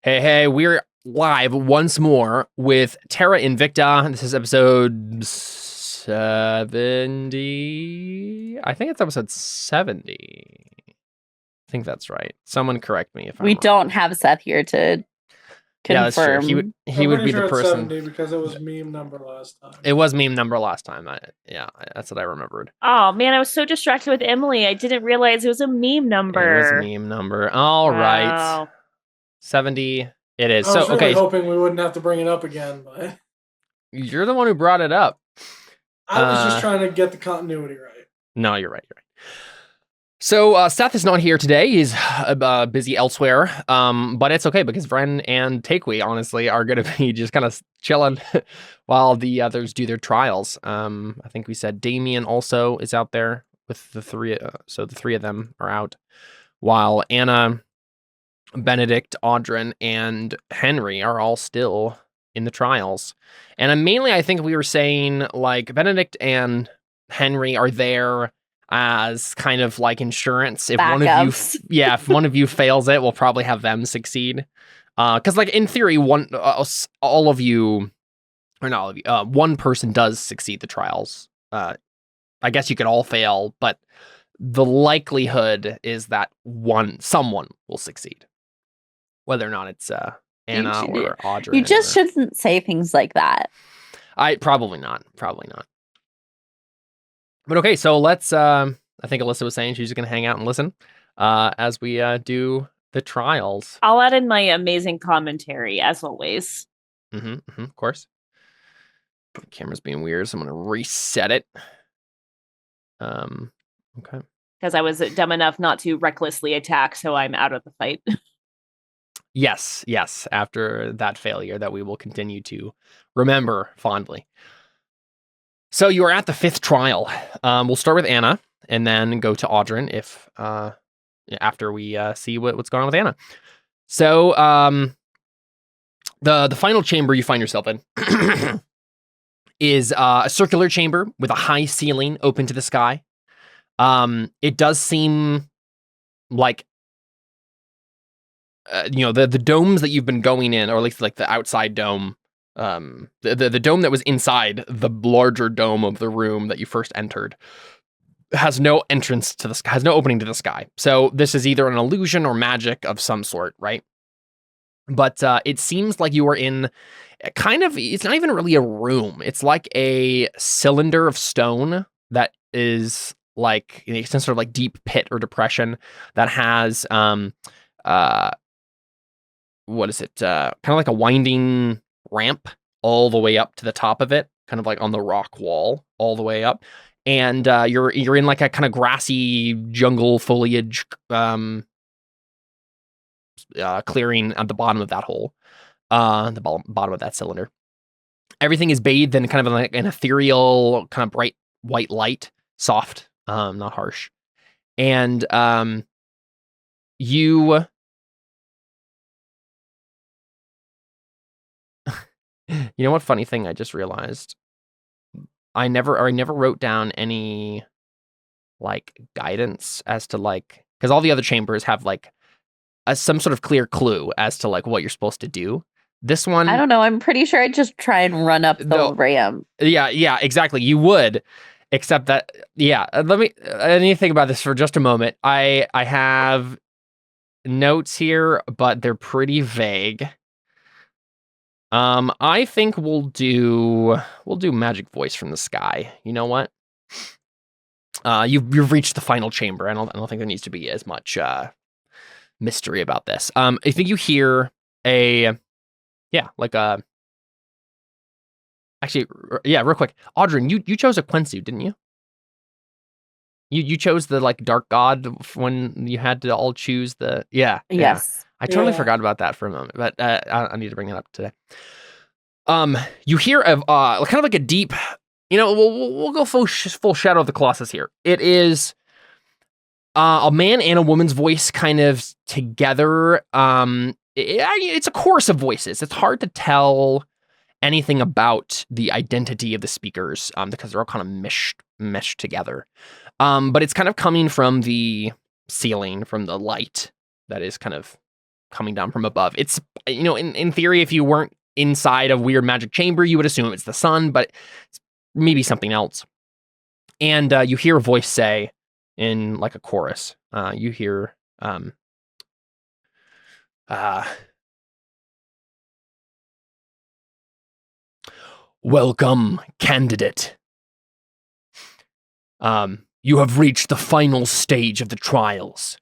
Hey, we're live once more with Terra Invicta. This is episode 70. I think it's episode 70. I think that's right. Someone correct me if I'm We wrong. don't have Seth here to Yeah, that's true. confirm. He would be sure the it's person. 70 because it was meme number last time. It was meme number last time. That's what I remembered. Oh man, I was so distracted with Emily. I didn't realize it was a meme number. It was meme number. All right. Wow. 70 it is. I was really okay. hoping we wouldn't have to bring it up again, but You're the one who brought it up. I was just trying to get the continuity right. No, you're right. So Seth is not here today. He's busy elsewhere. But it's okay because Vren and Takewee, honestly, are going to be just kind of chilling while the others do their trials. I think we said Damien also is out there with the three. So the three of them are out, while Anna, Benedict, Audrin, and Henry are all still in the trials. And mainly, I think we were saying like Benedict and Henry are there as kind of like insurance. If Backups. if one of you fails it, we'll probably have them succeed. Because like in theory, all of you, or not all of you, one person does succeed the trials. I guess you could all fail, but the likelihood is that someone will succeed, whether or not it's Anna or Audrey. You just shouldn't say things like that. Probably not. But okay, so let's. I think Alyssa was saying she's just gonna hang out and listen as we do the trials. I'll add in my amazing commentary as always. Of course. The camera's being weird, so I'm gonna reset it. Okay. Because I was dumb enough not to recklessly attack, so I'm out of the fight. Yes. After that failure that we will continue to remember fondly. So you are at the 5th trial. We'll start with Anna and then go to Audrin if after we see what's going on with Anna. So the final chamber you find yourself in is a circular chamber with a high ceiling open to the sky. It does seem like the domes that you've been going in, or at least like the outside dome. The dome that was inside the larger dome of the room that you first entered has no entrance to the sky, has no opening to the sky. So this is either an illusion or magic of some sort, right? But it seems like you are in it's not even really a room. It's like a cylinder of stone that is like some sort of like deep pit or depression that has what is it? Kind of like a winding ramp all the way up to the top of it, kind of like on the rock wall all the way up. And you're in like a kind of grassy jungle foliage clearing at the bottom of that hole, the bottom of that cylinder. Everything is bathed in kind of like an ethereal, kind of bright white light, soft, not harsh. And you know what funny thing I just realized? I never wrote down any like guidance as to like, because all the other chambers have like some sort of clear clue as to like what you're supposed to do. This one, I don't know. I'm pretty sure I'd just try and run up the ramp. Yeah, exactly. You would, except that, I need to think about this for just a moment. I have notes here, but they're pretty vague. I think we'll do magic voice from the sky. You know what? You've reached the final chamber. I don't think there needs to be as much mystery about this. I think you hear real quick. Audrin, you chose a Quincy, didn't you? You chose the like dark god when you had to all choose the Yes. Yeah. I totally forgot about that for a moment, but I need to bring that up today. You hear of kind of like a deep, we'll go full Shadow of the Colossus here. It is a man and a woman's voice kind of together. It's a chorus of voices. It's hard to tell anything about the identity of the speakers because they're all kind of meshed together. But it's kind of coming from the ceiling, from the light that is kind of coming down from above. It's, in theory, if you weren't inside a weird magic chamber, you would assume it's the sun, but it's maybe something else. And you hear a voice say in like a chorus, you hear, welcome, candidate. You have reached the final stage of the trials.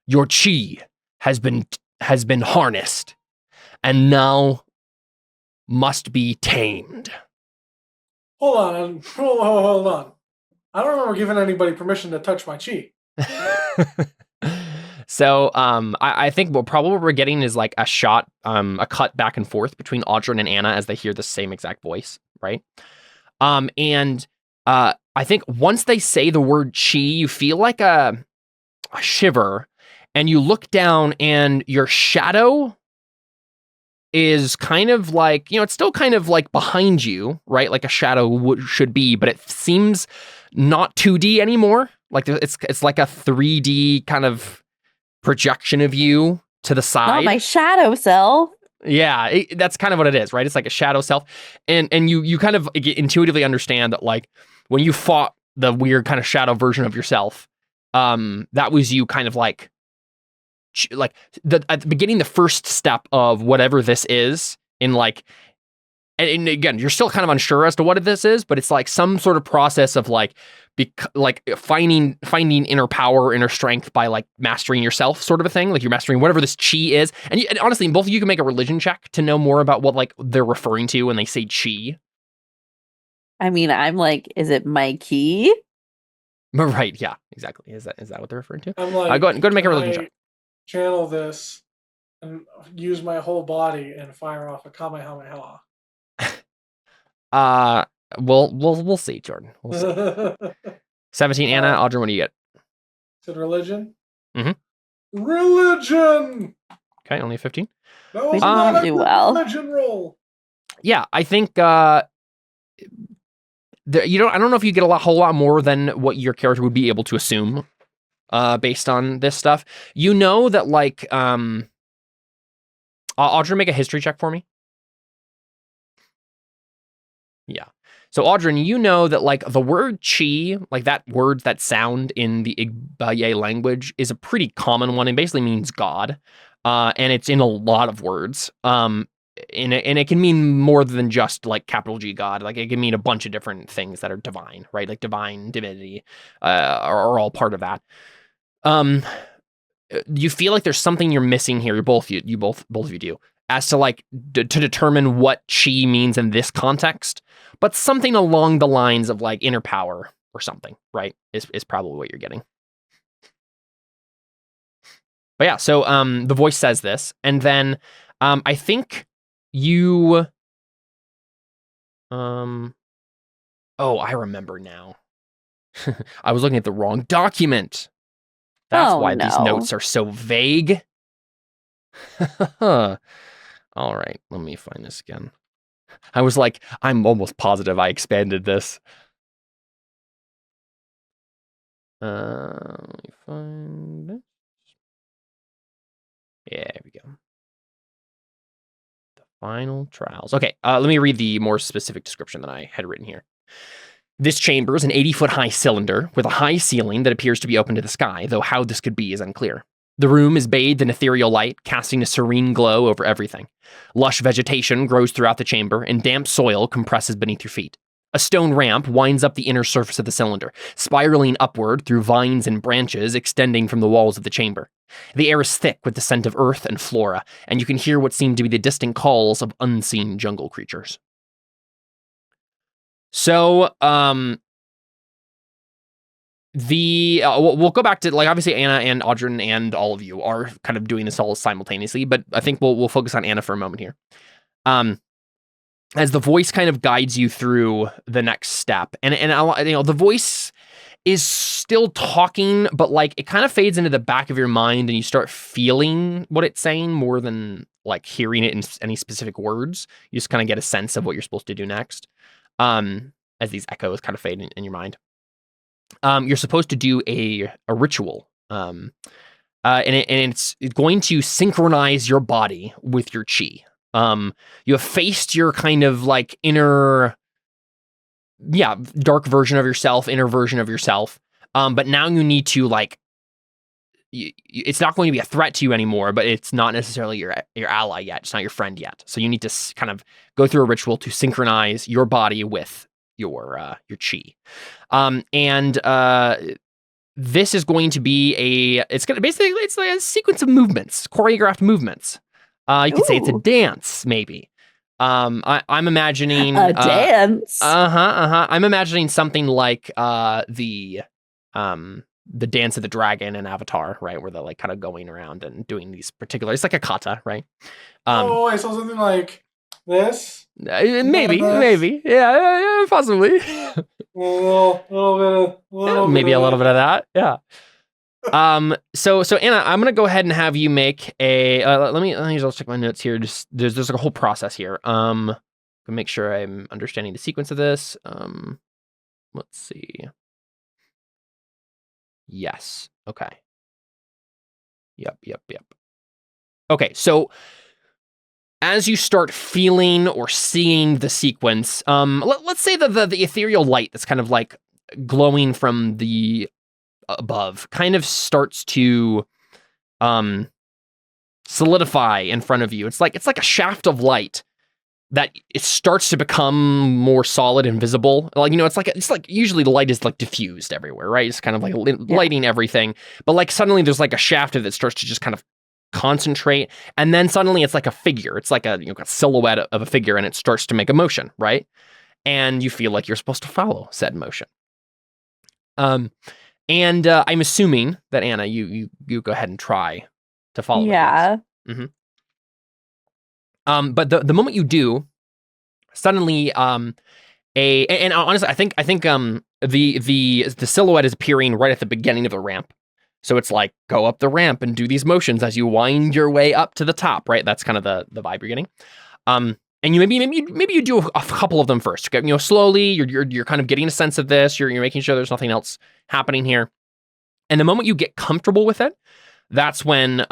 Your chi has been harnessed, and now must be tamed. Hold on. I don't remember giving anybody permission to touch my chi. So I think what we're getting is like a shot, a cut back and forth between Audryn and Anna as they hear the same exact voice, right? And I think once they say the word chi, you feel like a shiver, and you look down and your shadow is kind of like, it's still kind of like behind you, right? Like a shadow should be, but it seems not 2D anymore. Like it's like a 3D kind of projection of you to the side. Not my shadow self. Yeah, that's kind of what it is, right? It's like a shadow self. And you kind of intuitively understand that, like, when you fought the weird kind of shadow version of yourself, that was you kind of like at the beginning, the first step of whatever this is in like, and again, you're still kind of unsure as to what this is, but it's like some sort of process of like, finding inner power, inner strength by like mastering yourself, sort of a thing. Like you're mastering whatever this chi is. And honestly, both of you can make a religion check to know more about what like they're referring to when they say chi. I mean, I'm like, is it my key? Right? Yeah, exactly. Is that what they're referring to? I'm like, go ahead and make a religion check. Channel this and use my whole body and fire off a Kamehameha. We'll see, Jordan. We'll see. 17, Anna. Audryn, what do you get? Is it religion? Mm-hmm. Religion! Okay, only 15. No, We did not do well. Religion roll. Yeah, I think I don't know if you get a whole lot more than what your character would be able to assume based on this stuff. You know that, like, Audryn, make a history check for me. Yeah. So, Audryn, you know that, like, the word chi, like that word, that sound in the Igbaye language is a pretty common one. It basically means God. And it's in a lot of words. And it can mean more than just like capital G God. Like it can mean a bunch of different things that are divine, right? Like divine, divinity, are all part of that. You feel like there's something you're missing here. Both of you do, as to like to determine what chi means in this context, but something along the lines of like inner power or something, right? Is probably what you're getting. But yeah, so the voice says this, and then I think you oh, I remember now. I was looking at the wrong document. That's why these notes are so vague. All right, let me find this again. I was like, I'm almost positive I expanded this. Let me find it. Yeah, here we go. The final trials. Okay, let me read the more specific description that I had written here. This chamber is an 80-foot high cylinder with a high ceiling that appears to be open to the sky, though how this could be is unclear. The room is bathed in ethereal light, casting a serene glow over everything. Lush vegetation grows throughout the chamber, and damp soil compresses beneath your feet. A stone ramp winds up the inner surface of the cylinder, spiraling upward through vines and branches extending from the walls of the chamber. The air is thick with the scent of earth and flora, and you can hear what seem to be the distant calls of unseen jungle creatures. So, we'll go back to, like, obviously Anna and Audryn and all of you are kind of doing this all simultaneously, but I think we'll focus on Anna for a moment here. As the voice kind of guides you through the next step, and the voice is still talking, but like it kind of fades into the back of your mind, and you start feeling what it's saying more than like hearing it in any specific words. You just kind of get a sense of what you're supposed to do next. As these echoes kind of fade in your mind. You're supposed to do a ritual. and it's going to synchronize your body with your chi. You have faced your kind of like inner, dark version of yourself, inner version of yourself. But now you need to like, it's not going to be a threat to you anymore, but it's not necessarily your ally yet. It's not your friend yet. So you need to kind of go through a ritual to synchronize your body with your chi. This is going to be it's like a sequence of movements, choreographed movements. You could say it's a dance, maybe. I'm imagining a dance. I'm imagining something like the dance of the dragon in Avatar, right? Where they're like kind of going around and doing these particular. It's like a kata, right? I saw something like this. Maybe, yeah, possibly. A little Maybe bit a little bit of that, yeah. So Anna, I'm gonna go ahead and have you make a. Let me just check my notes here. Just there's like a whole process here. Gonna make sure I'm understanding the sequence of this. Let's see. Yes. Okay. Yep. Okay, so as you start feeling or seeing the sequence, let's say the ethereal light that's kind of like glowing from the above kind of starts to solidify in front of you. It's like a shaft of light that it starts to become more solid and visible. Like, it's like usually the light is like diffused everywhere, right? It's kind of like lighting everything. But like suddenly there's like a shaft that starts to just kind of concentrate. And then suddenly it's like a figure. It's like a silhouette of a figure, and it starts to make a motion, right? And you feel like you're supposed to follow said motion. And I'm assuming that Anna, you go ahead and try to follow. Yeah. But the moment you do, suddenly, and honestly, I think the silhouette is appearing right at the beginning of the ramp. So it's like, go up the ramp and do these motions as you wind your way up to the top, right? That's kind of the vibe you're getting. And you maybe you do a couple of them first. Slowly, you're kind of getting a sense of this. You're making sure there's nothing else happening here. And the moment you get comfortable with it, that's when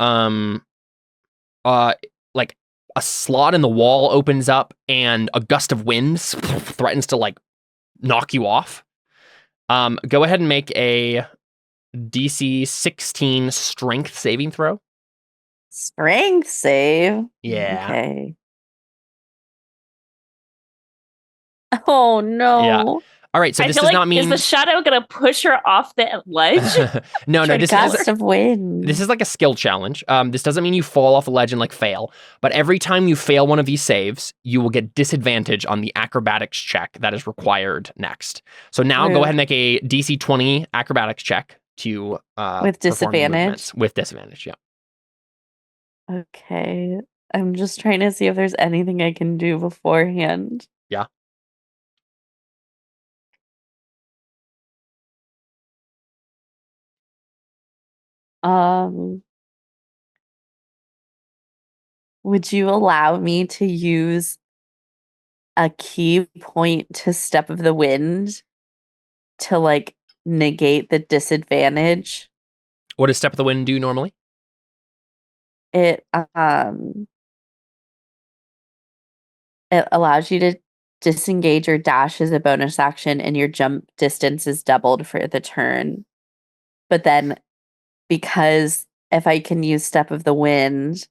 like a slot in the wall opens up and a gust of wind threatens to like knock you off. Go ahead and make a DC 16 strength saving throw. Strength save? Yeah. Okay. Oh no. Yeah. All right, so this does not mean... Is the shadow going to push her off the ledge? No, this gust of wind. This is like a skill challenge. This doesn't mean you fall off a ledge and like fail, but every time you fail one of these saves, you will get disadvantage on the acrobatics check that is required next. So now go ahead and make a DC 20 acrobatics check to with disadvantage. With disadvantage, yeah. Okay. I'm just trying to see if there's anything I can do beforehand. Yeah. Would you allow me to use a key point to Step of the Wind to like negate the disadvantage? What does Step of the Wind do normally? It allows you to disengage or dash as a bonus action, and your jump distance is doubled for the turn. But then, because if I can use Step of the Wind,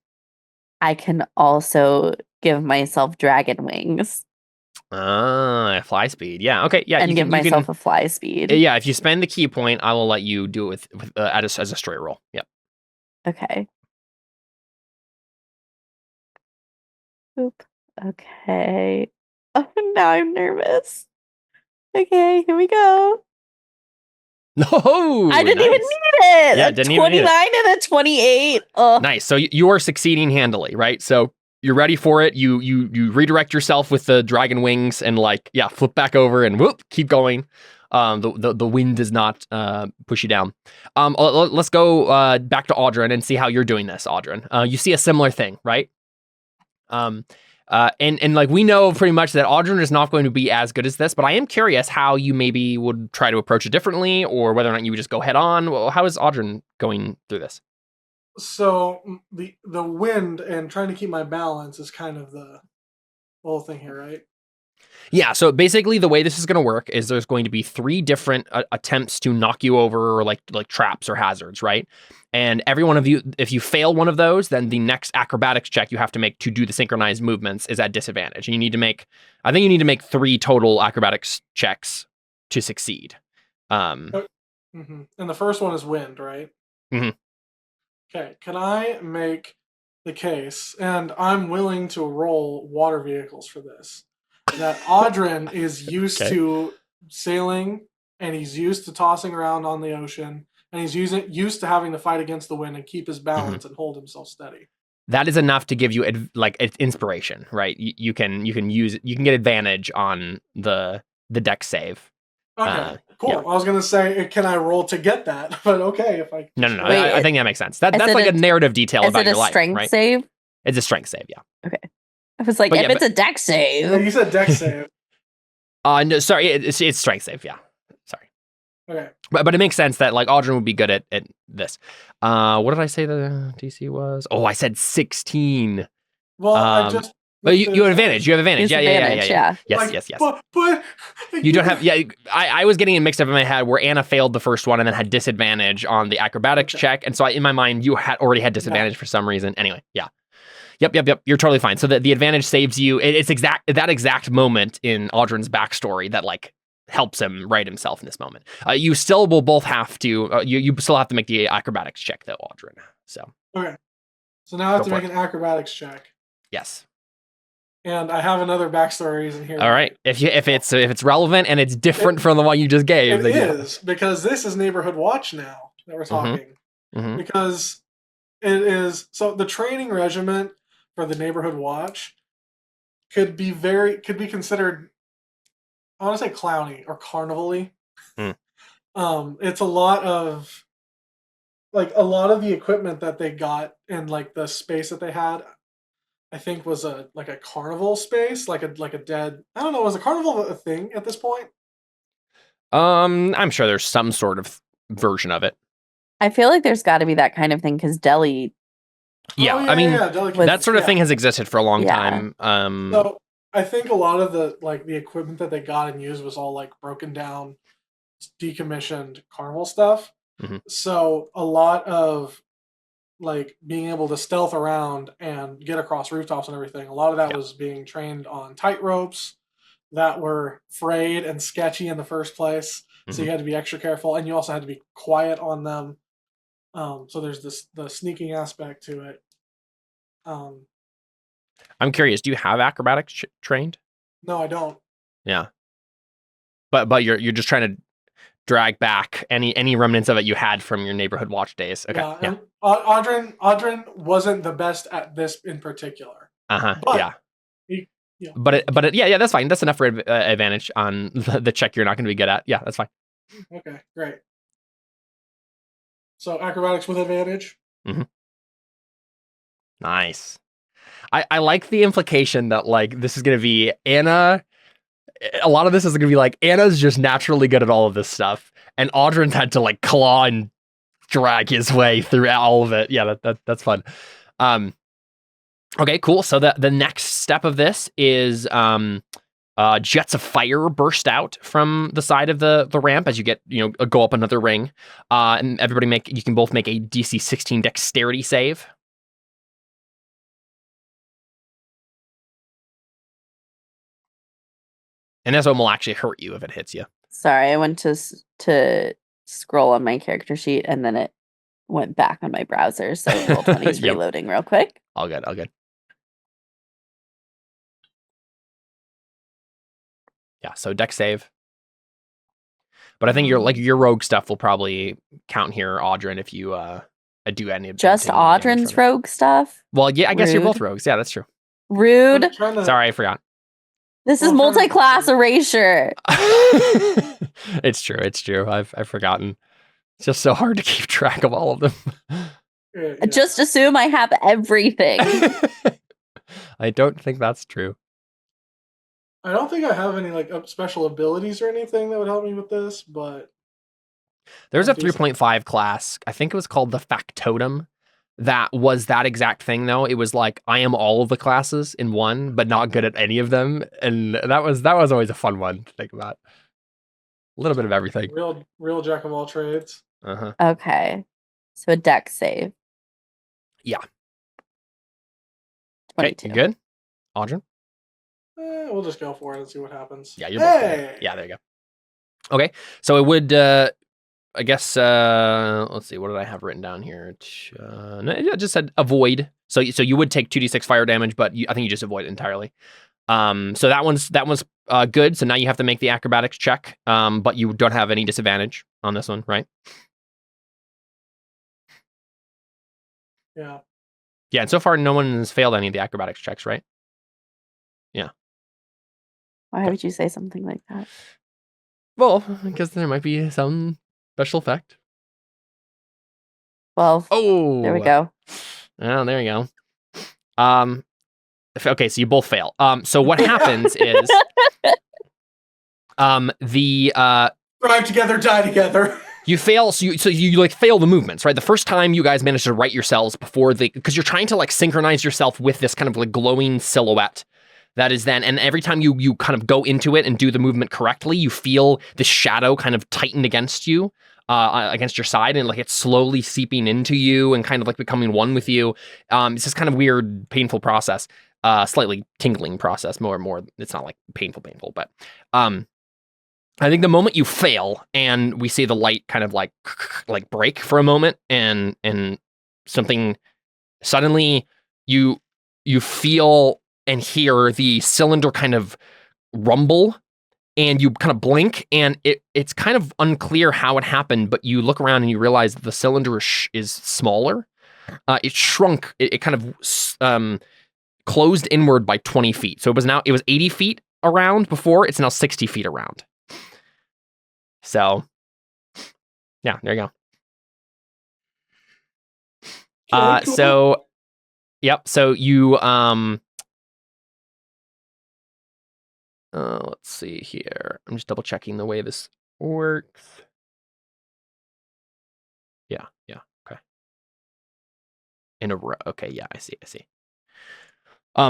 I can also give myself dragon wings. Fly speed. Yeah. Okay. Yeah. And give myself a fly speed. Yeah. If you spend the key point, I will let you do it with as a straight roll. Yep. Okay. Oop. Okay. Oh, now I'm nervous. Okay, here we go. No, I didn't even need it. Yeah, a didn't 29 even need it. and a 28. Oh. Nice. So you are succeeding handily, right? So you're ready for it. You redirect yourself with the dragon wings and flip back over and whoop, keep going. The wind does not push you down. Let's go back to Audryn and see how you're doing this, Audryn. You see a similar thing, right? And like we know pretty much that Audryn is not going to be as good as this, but I am curious how you maybe would try to approach it differently, or whether or not you would just go head on. Well, how is Audryn going through this? So the wind and trying to keep my balance is kind of the whole thing here, right? Yeah, so basically the way this is going to work is there's going to be 3 different attempts to knock you over, or like traps or hazards, right? And every one of you, if you fail one of those, then the next acrobatics check you have to make to do the synchronized movements is at disadvantage. And you need to make, I think you need to make 3 total acrobatics checks to succeed. And the first one is wind, right? Mhm. Okay, can I make the case, and I'm willing to roll water vehicles for this, that Audrin is used Okay. to sailing, and he's used to tossing around on the ocean, and he's used to having to fight against the wind and keep his balance and hold himself steady. That is enough to give you inspiration, right? You can get advantage on the deck save. Okay, cool. Yeah. I was gonna say, can I roll to get that? But okay, if I No. Wait, I think that makes sense. That's it like a narrative detail Is about it a your life, strength right? save? It's a strength save, yeah. Okay. I was like, But if yeah, it's a deck save. you said deck save. No, sorry, it's strength save, yeah. Sorry. Okay. But it makes sense that like Audrin would be good at this. What did I say the DC was? Oh, I said 16. Well, I just. But you have advantage. You have advantage. Use Yeah. advantage, yeah. Yes. But You don't have. Yeah, I was getting it mixed up in my head where Anna failed the first one and then had disadvantage on the acrobatics check, and so in my mind you had already had disadvantage for some reason. Anyway, yeah. Yep. You're totally fine. So the advantage saves you. It's that exact moment in Audrin's backstory that like helps him right himself in this moment. You still will both have to. You still have to make the acrobatics check though, Audrin. So okay. So now I have Go to for make an acrobatics check. yes. And I have another backstory in here. All right. If it's relevant and it's different from the one you just gave, It then is, because this is Neighborhood Watch now that we're talking. Mhm. Because it is, so the training regiment for the Neighborhood Watch could be considered, I want to say clowny or carnival-y. It's a lot of the equipment that they got and like the space that they had, I think was a carnival space, like a dead. I don't know. Was a carnival a thing at this point? I'm sure there's some sort of version of it. I feel like there's got to be that kind of thing because Delhi. Yeah, I mean, that sort of thing has existed for a long Yeah. time. So I think a lot of the equipment that they got and used was all like broken down, decommissioned carnival stuff. Mhm. So a lot of like being able to stealth around and get across rooftops and everything, a lot of that was being trained on tight ropes that were frayed and sketchy in the first place. So you had to be extra careful, and you also had to be quiet on them. So there's the sneaking aspect to it. I'm curious. Do you have acrobatics trained? No, I don't. Yeah. But you're just trying to drag back any remnants of it you had from your Neighborhood Watch days. Okay. Yeah. Yeah. And Audrin wasn't the best at this in particular. But Yeah. Yeah. But yeah, that's fine. That's enough for advantage on the check you're not going to be good at. Yeah, that's fine. Okay, great. So acrobatics with advantage. Nice. I like the implication that like this is going to be Anna. A lot of this is going to be like Anna's just naturally good at all of this stuff, and Audrin's had to like claw and drag his way through all of it. Yeah, that's fun. Okay, cool. So the next step of this is jets of fire burst out from the side of the ramp as you get go up another ring, and you can both make a DC 16 dexterity save. And this one will actually hurt you if it hits you. Sorry, I went to scroll on my character sheet and then it went back on my browser. So Roll20 is Yep. reloading real quick. All good. Yeah, so dex save. But I think your rogue stuff will probably count here, Audrin, if you do any of Just Audrin's rogue stuff? Well, yeah, I guess you're Rude. both rogues. Yeah, that's true. Rude. I'm trying to- Sorry, I forgot. This is Well, I'm trying to- multi-class erasure. It's true. I've forgotten. It's just so hard to keep track of all of them. Yeah. Just assume I have everything. I don't think that's true. I don't think I have any like special abilities or anything that would help me with this, but There's a I'll do 3.5 class. I think it was called the Factotum that was that exact thing though. It was like I am all of the classes in one, but not good at any of them, and that was always a fun one to think about. A little bit of everything. Real jack of all trades. Uh-huh. Okay. So a deck save. Yeah. 22. Okay, you good? Audrey? We'll just go for it and see what happens. Yeah, you're both good. Yeah, there you go. Okay, so it would, I guess, let's see, what did I have written down here? No, it just said avoid. So you would take 2d6 fire damage, but I think you just avoid it entirely. So that one's good. So now you have to make the acrobatics check, but you don't have any disadvantage on this one, right? Yeah. Yeah, and so far no one has failed any of the acrobatics checks, right? Yeah. Why would you say something like that? Well, because there might be some special effect. 12. Oh, There we go. Oh, there you go. Okay, so you both fail. So what happens is, Thrive together, die together. you fail. So you like fail the movements, right? The first time you guys manage to right yourselves because you're trying to like synchronize yourself with this kind of like glowing silhouette. That is then, and every time you kind of go into it and do the movement correctly, you feel the shadow kind of tighten against you, against your side, and like it's slowly seeping into you and kind of like becoming one with you. It's this kind of weird, painful process, slightly tingling process. More. It's not like painful, but I think the moment you fail and we see the light kind of like break for a moment, and something suddenly you feel and hear the cylinder kind of rumble, and you kind of blink, and it's kind of unclear how it happened, but you look around and you realize that the cylinder is smaller. It shrunk. It kind of closed inward by 20 feet. So it was 80 feet around before. It's now 60 feet around. So, yeah, there you go. Cool. So, yep. So you let's see here. I'm just double checking the way this works. Yeah. Okay. In a row. Okay, yeah, I see.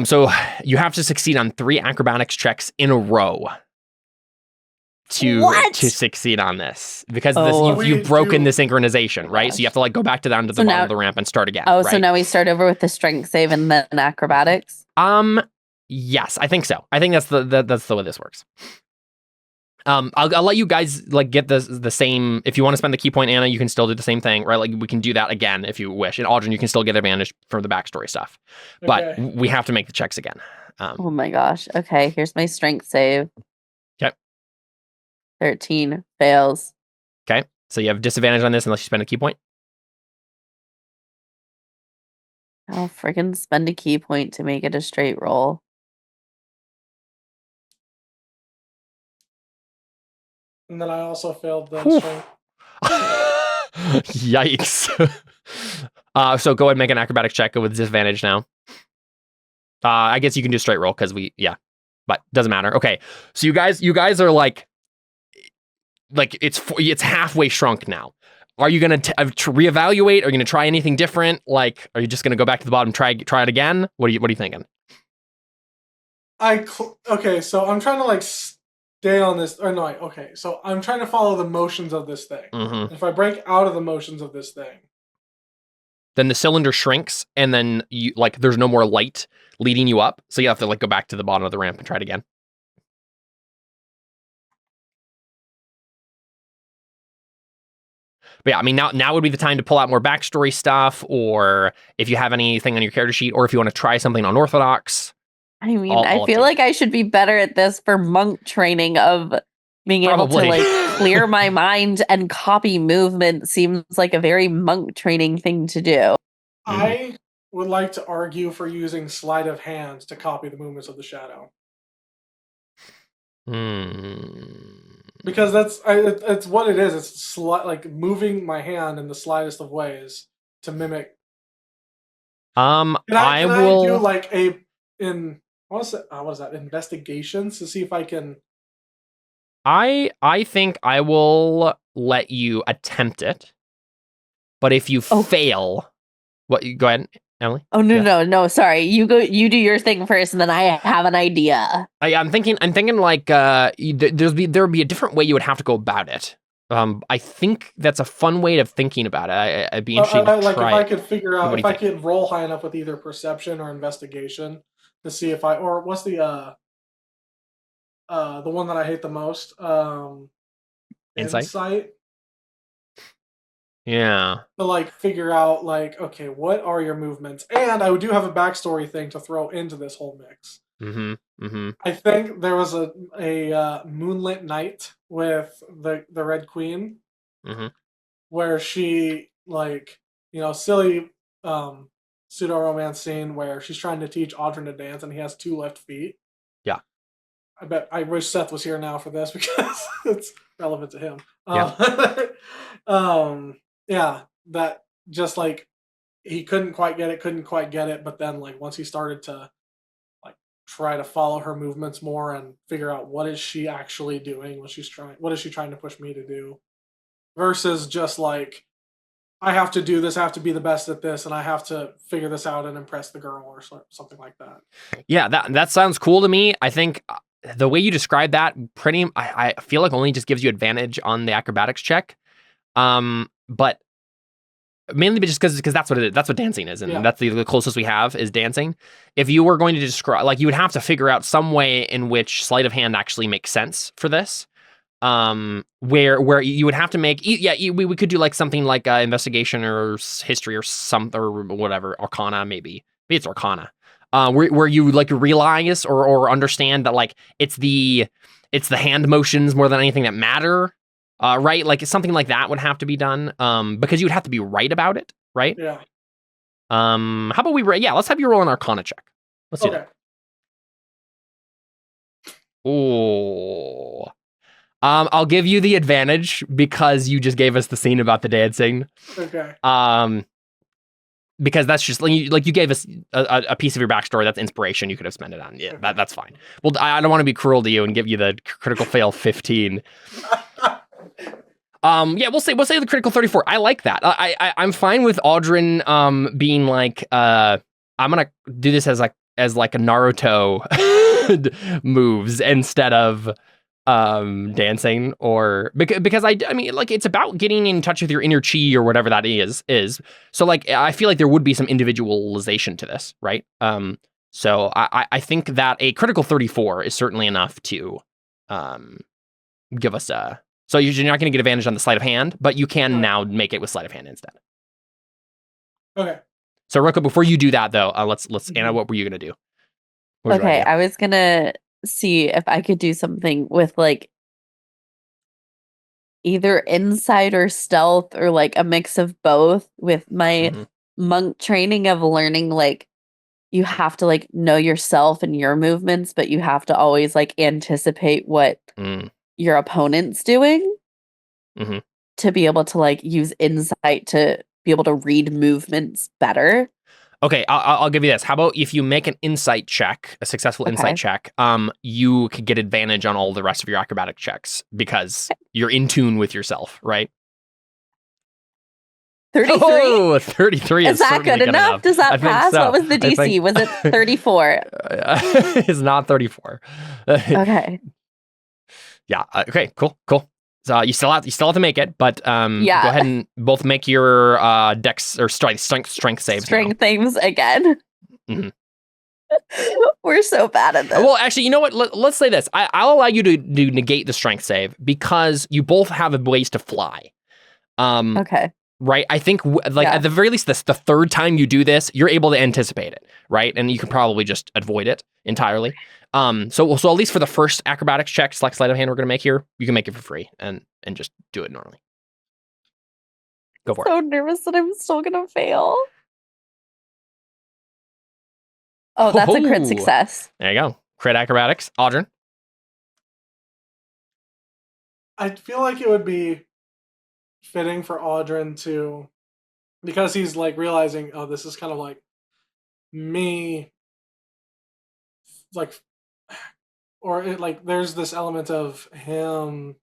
So you have to succeed on 3 acrobatics checks in a row to succeed on this, because you've broken the synchronization, right? So you have to like go back to the bottom of the ramp and start again. Oh, right? So now we start over with the strength save and then acrobatics? Yes, I think so. I think that's the way this works. I'll let you guys like get the same. If you want to spend the key point, Anna, you can still do the same thing, right? Like we can do that again if you wish. And Audrey, you can still get advantage for the backstory stuff, but we have to make the checks again. Oh my gosh. Okay, here's my strength save. Okay. 13 fails. Okay, so you have disadvantage on this unless you spend a key point. I'll friggin' spend a key point to make it a straight roll. And then I also failed the strength. Yikes. So go ahead and make an acrobatic check with disadvantage now. I guess you can do straight roll because but doesn't matter. Okay, so you guys are like it's halfway shrunk now. Are you gonna reevaluate? Are you gonna try anything different? Like, are you just gonna go back to the bottom, try it again? What are you thinking? Okay, so I'm trying to like stay on this. Or no, okay, so I'm trying to follow the motions of this thing. Mm-hmm. If I break out of the motions of this thing, then the cylinder shrinks, and then you there's no more light leading you up, so you have to like go back to the bottom of the ramp and try it again. But yeah, I mean, now would be the time to pull out more backstory stuff, or if you have anything on your character sheet, or if you want to try something unorthodox. I mean, I feel like I should be better at this for monk training of being able to like clear my mind and copy movement. Seems like a very monk training thing to do. I would like to argue for using sleight of hand to copy the movements of the shadow. Because it's what it is. It's like moving my hand in the slightest of ways to mimic. Can I do like what is that? Investigations to see if I can. I think I will let you attempt it, but if you fail, What? Go ahead, Emily. Oh no, Yeah. no. Sorry, you go. You do your thing first, and then I have an idea. I'm thinking like there would be a different way you would have to go about it. I think that's a fun way of thinking about it. I'd be interested to Like if try I it. could figure What out do if you I think? could roll high enough with either perception or investigation to see if or what's the one that I hate the most, Insight? insight, Yeah. to like figure out like, okay, what are your movements? And I do have a backstory thing to throw into this whole mix. Mm-hmm. Mm-hmm. I think there was a moonlit night with the Red Queen Mm-hmm. where she like, silly pseudo romance scene where she's trying to teach Audrey to dance and he has two left feet. Yeah. I wish Seth was here now for this because it's relevant to him. Yeah. Yeah, that just like he couldn't quite get it, but then like once he started to like try to follow her movements more and figure out what is she actually doing, what is she trying to push me to do, versus just like I have to do this, I have to be the best at this, and I have to figure this out and impress the girl or something like that. Yeah, that sounds cool to me. I think the way you describe that I feel like only just gives you advantage on the acrobatics check. But mainly just because that's what it is. That's what dancing is, and that's the closest we have is dancing. If you were going to describe, like, you would have to figure out some way in which sleight of hand actually makes sense for this. Where you would have to make, we could do like something like investigation or history or something or whatever, Arcana maybe it's Arcana, where you like realize or understand that like it's the hand motions more than anything that matter, right? Like something like that would have to be done, because you would have to be right about it, right? Yeah. How about let's have you roll an Arcana check. Let's do that. Oh. I'll give you the advantage because you just gave us the scene about the dancing. Okay. Because that's just like you gave us a piece of your backstory. That's inspiration. You could have spent it on. Yeah, that's fine. Well, I don't want to be cruel to you and give you the critical fail 15. We'll say the critical 34. I like that. I'm fine with Audrin being like, I'm gonna do this as like a Naruto moves instead of dancing, or because I mean, like, it's about getting in touch with your inner chi or whatever that is. So like, I feel like there would be some individualization to this, right? So I think that a critical 34 is certainly enough to give us so you're not going to get advantage on the sleight of hand, but you can now make it with sleight of hand instead. Okay. So real quick, before you do that though, let's Anna, what were you going to do? Okay, I was gonna see if I could do something with like either insight or stealth or like a mix of both with my monk training of learning, like you have to like know yourself and your movements, but you have to always like anticipate what your opponent's doing to be able to like use insight to be able to read movements better. Okay, I'll give you this. How about if you make an insight check, a successful insight check, you could get advantage on all the rest of your acrobatic checks because you're in tune with yourself, right? 33? Oh, 33 is that good enough? Does that pass? So. What was the DC? Was it 34? It's not 34. Okay. Yeah. Okay. Cool. So you still have to make it, but go ahead and both make your dex or strength saves. Strength saves again. We're so bad at this. Well, actually, you know what? Let's say this. I'll allow you to negate the strength save because you both have ways to fly. Okay. Right? I think at the very least, the third time you do this, you're able to anticipate it, right? And you can probably just avoid it entirely. So at least for the first acrobatics check, sleight of hand we're going to make here, you can make it for free and just do it normally. Go for it. So nervous that I'm still going to fail. Oh, that's a crit success. There you go. Crit acrobatics. Audrin? I feel like it would be fitting for Audrin to, because he's like realizing, oh, this is kind of like me, like, or it like there's this element of him.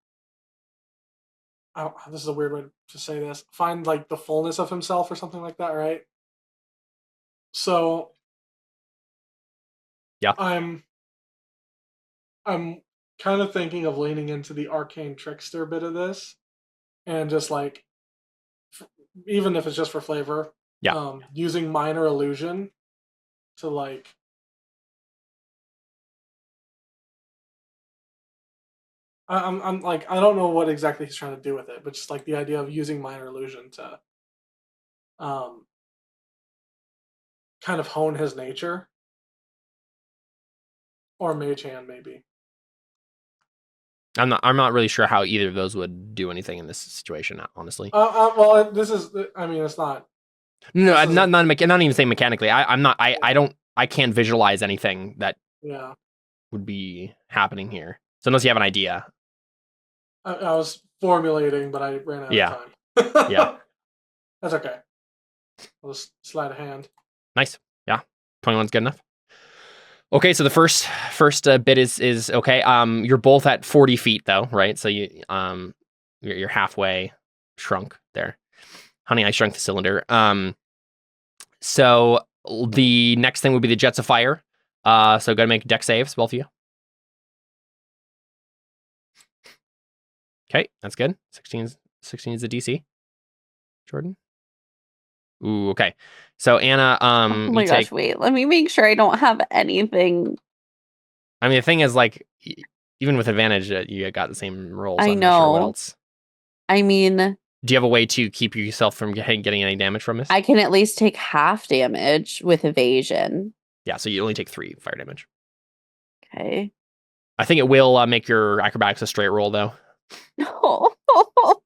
This is a weird way to say this. Find like the fullness of himself or something like that, right? So Yeah. I'm kind of thinking of leaning into the arcane trickster bit of this, and just like, even if it's just for flavor, using minor illusion to like. I'm like, I don't know what exactly he's trying to do with it, but just like the idea of using minor illusion to kind of hone his nature, or mage hand maybe. I'm not really sure how either of those would do anything in this situation, honestly. Well, this is. I mean, it's not. No, I'm not even saying mechanically. I can't visualize anything that would be happening here. So unless you have an idea. I was formulating, but I ran out of time. Yeah. That's okay. I'll just slide a hand. Nice. Yeah. 21's good enough. Okay, so the first bit is okay. You're both at 40 feet though, right? So you're halfway shrunk there. Honey, I shrunk the cylinder. So the next thing would be the jets of fire. So gotta make dex saves, both of you. Okay, that's good. 16 is the DC. Jordan. Ooh, okay. So Anna, oh my gosh, wait. Let me make sure I don't have anything. I mean, the thing is, like, even with advantage, you got the same rolls. I I'm know. not sure what else. I mean, do you have a way to keep yourself from getting any damage from this? I can at least take half damage with evasion. Yeah, so you only take 3 fire damage. Okay. I think it will make your acrobatics a straight roll, though. No.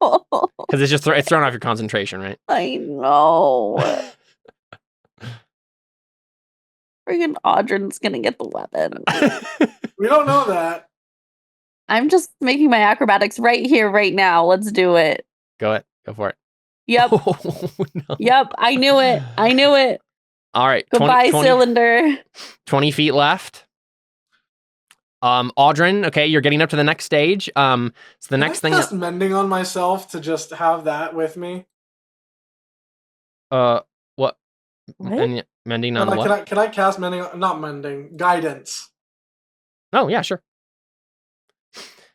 Because it's just it's thrown off your concentration, right? I know. Friggin' Audrin's gonna get the weapon. We don't know that. I'm just making my acrobatics right here, right now. Let's do it. Go for it. Yep. Oh, no. Yep. I knew it. All right. Goodbye, cylinder. 20 feet left. Audrin, okay, you're getting up to the next stage. So the next thing. Just mending on myself to just have that with me. What? What? Mending on what? Can I cast mending? Not mending. Guidance. Oh yeah, sure.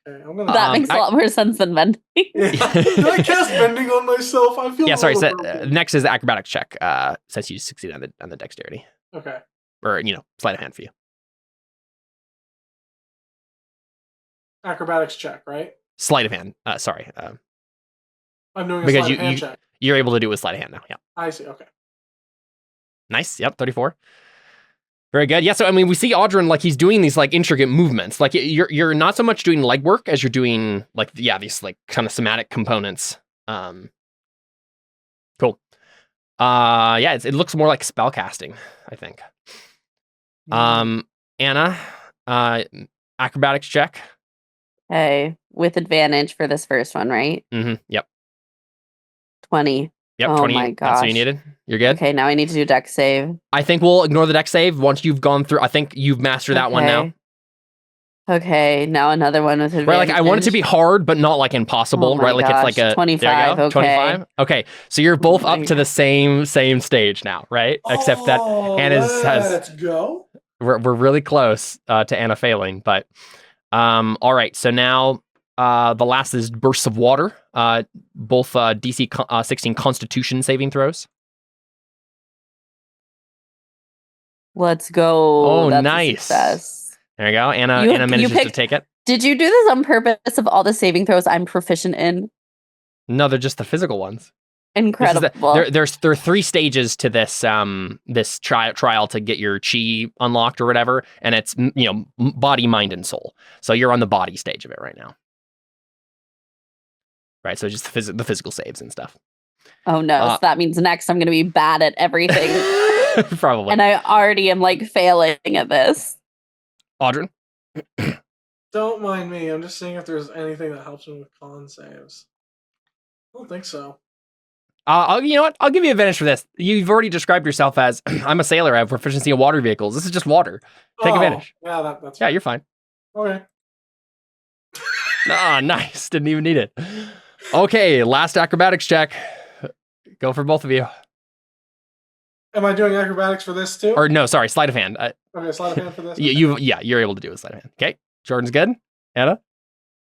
Okay, I'm gonna. That makes a lot more sense than mending. Yeah. Can I cast mending on myself? I feel. Yeah, sorry. So, next is the acrobatics check. Says you succeed on the dexterity. Okay. Or sleight of hand for you. Acrobatics check, right? Sleight of hand. Sorry. I'm doing a because sleight of hand check. You're able to do it with sleight of hand now. Yeah. I see. Okay. Nice. Yep. 34. Very good. Yeah. So I mean, we see Audrin, like, he's doing these like intricate movements. Like you're not so much doing legwork as you're doing like these like kind of somatic components. Cool. Yeah. It looks more like spell casting, I think. Anna, acrobatics check. Okay, with advantage for this first one, right? Mm-hmm. Yep. 20. Yep. Oh 20. my gosh. That's what you needed. You're good. Okay, now I need to do dex save. I think we'll ignore the dex save once you've gone through. I think you've mastered that one now. Okay, now another one with advantage. Right, like I want it to be hard, but not like impossible. Right, like gosh. it's like a 25. Okay. 25. Okay, so you're both up to the same stage now, right? Except that Anna's let's go. We're really close to Anna failing, but all right. So now the last is bursts of water. Both DC 16 Constitution saving throws. Let's go. Oh, that's nice. A success. There you go. Anna manages to take it. Did you do this on purpose of all the saving throws I'm proficient in? No, they're just the physical ones. Incredible. There are 3 stages to this this trial to get your chi unlocked or whatever, and it's body, mind, and soul. So you're on the body stage of it right now. Right, so just the physical saves and stuff. Oh no, so that means next I'm going to be bad at everything. Probably. And I already am like failing at this. Audrin? Don't mind me. I'm just seeing if there's anything that helps me with con saves. I don't think so. You know what? I'll give you advantage for this. You've already described yourself as, I'm a sailor, I have proficiency in water vehicles. This is just water. Take advantage. Yeah, that's fine. You're fine. Okay. Nice. Didn't even need it. Okay, last acrobatics check. Go for both of you. Am I doing acrobatics for this too? Or no, sorry, sleight of hand. Okay, sleight of hand for this. You're able to do a sleight of hand. Okay, Jordan's good. Anna,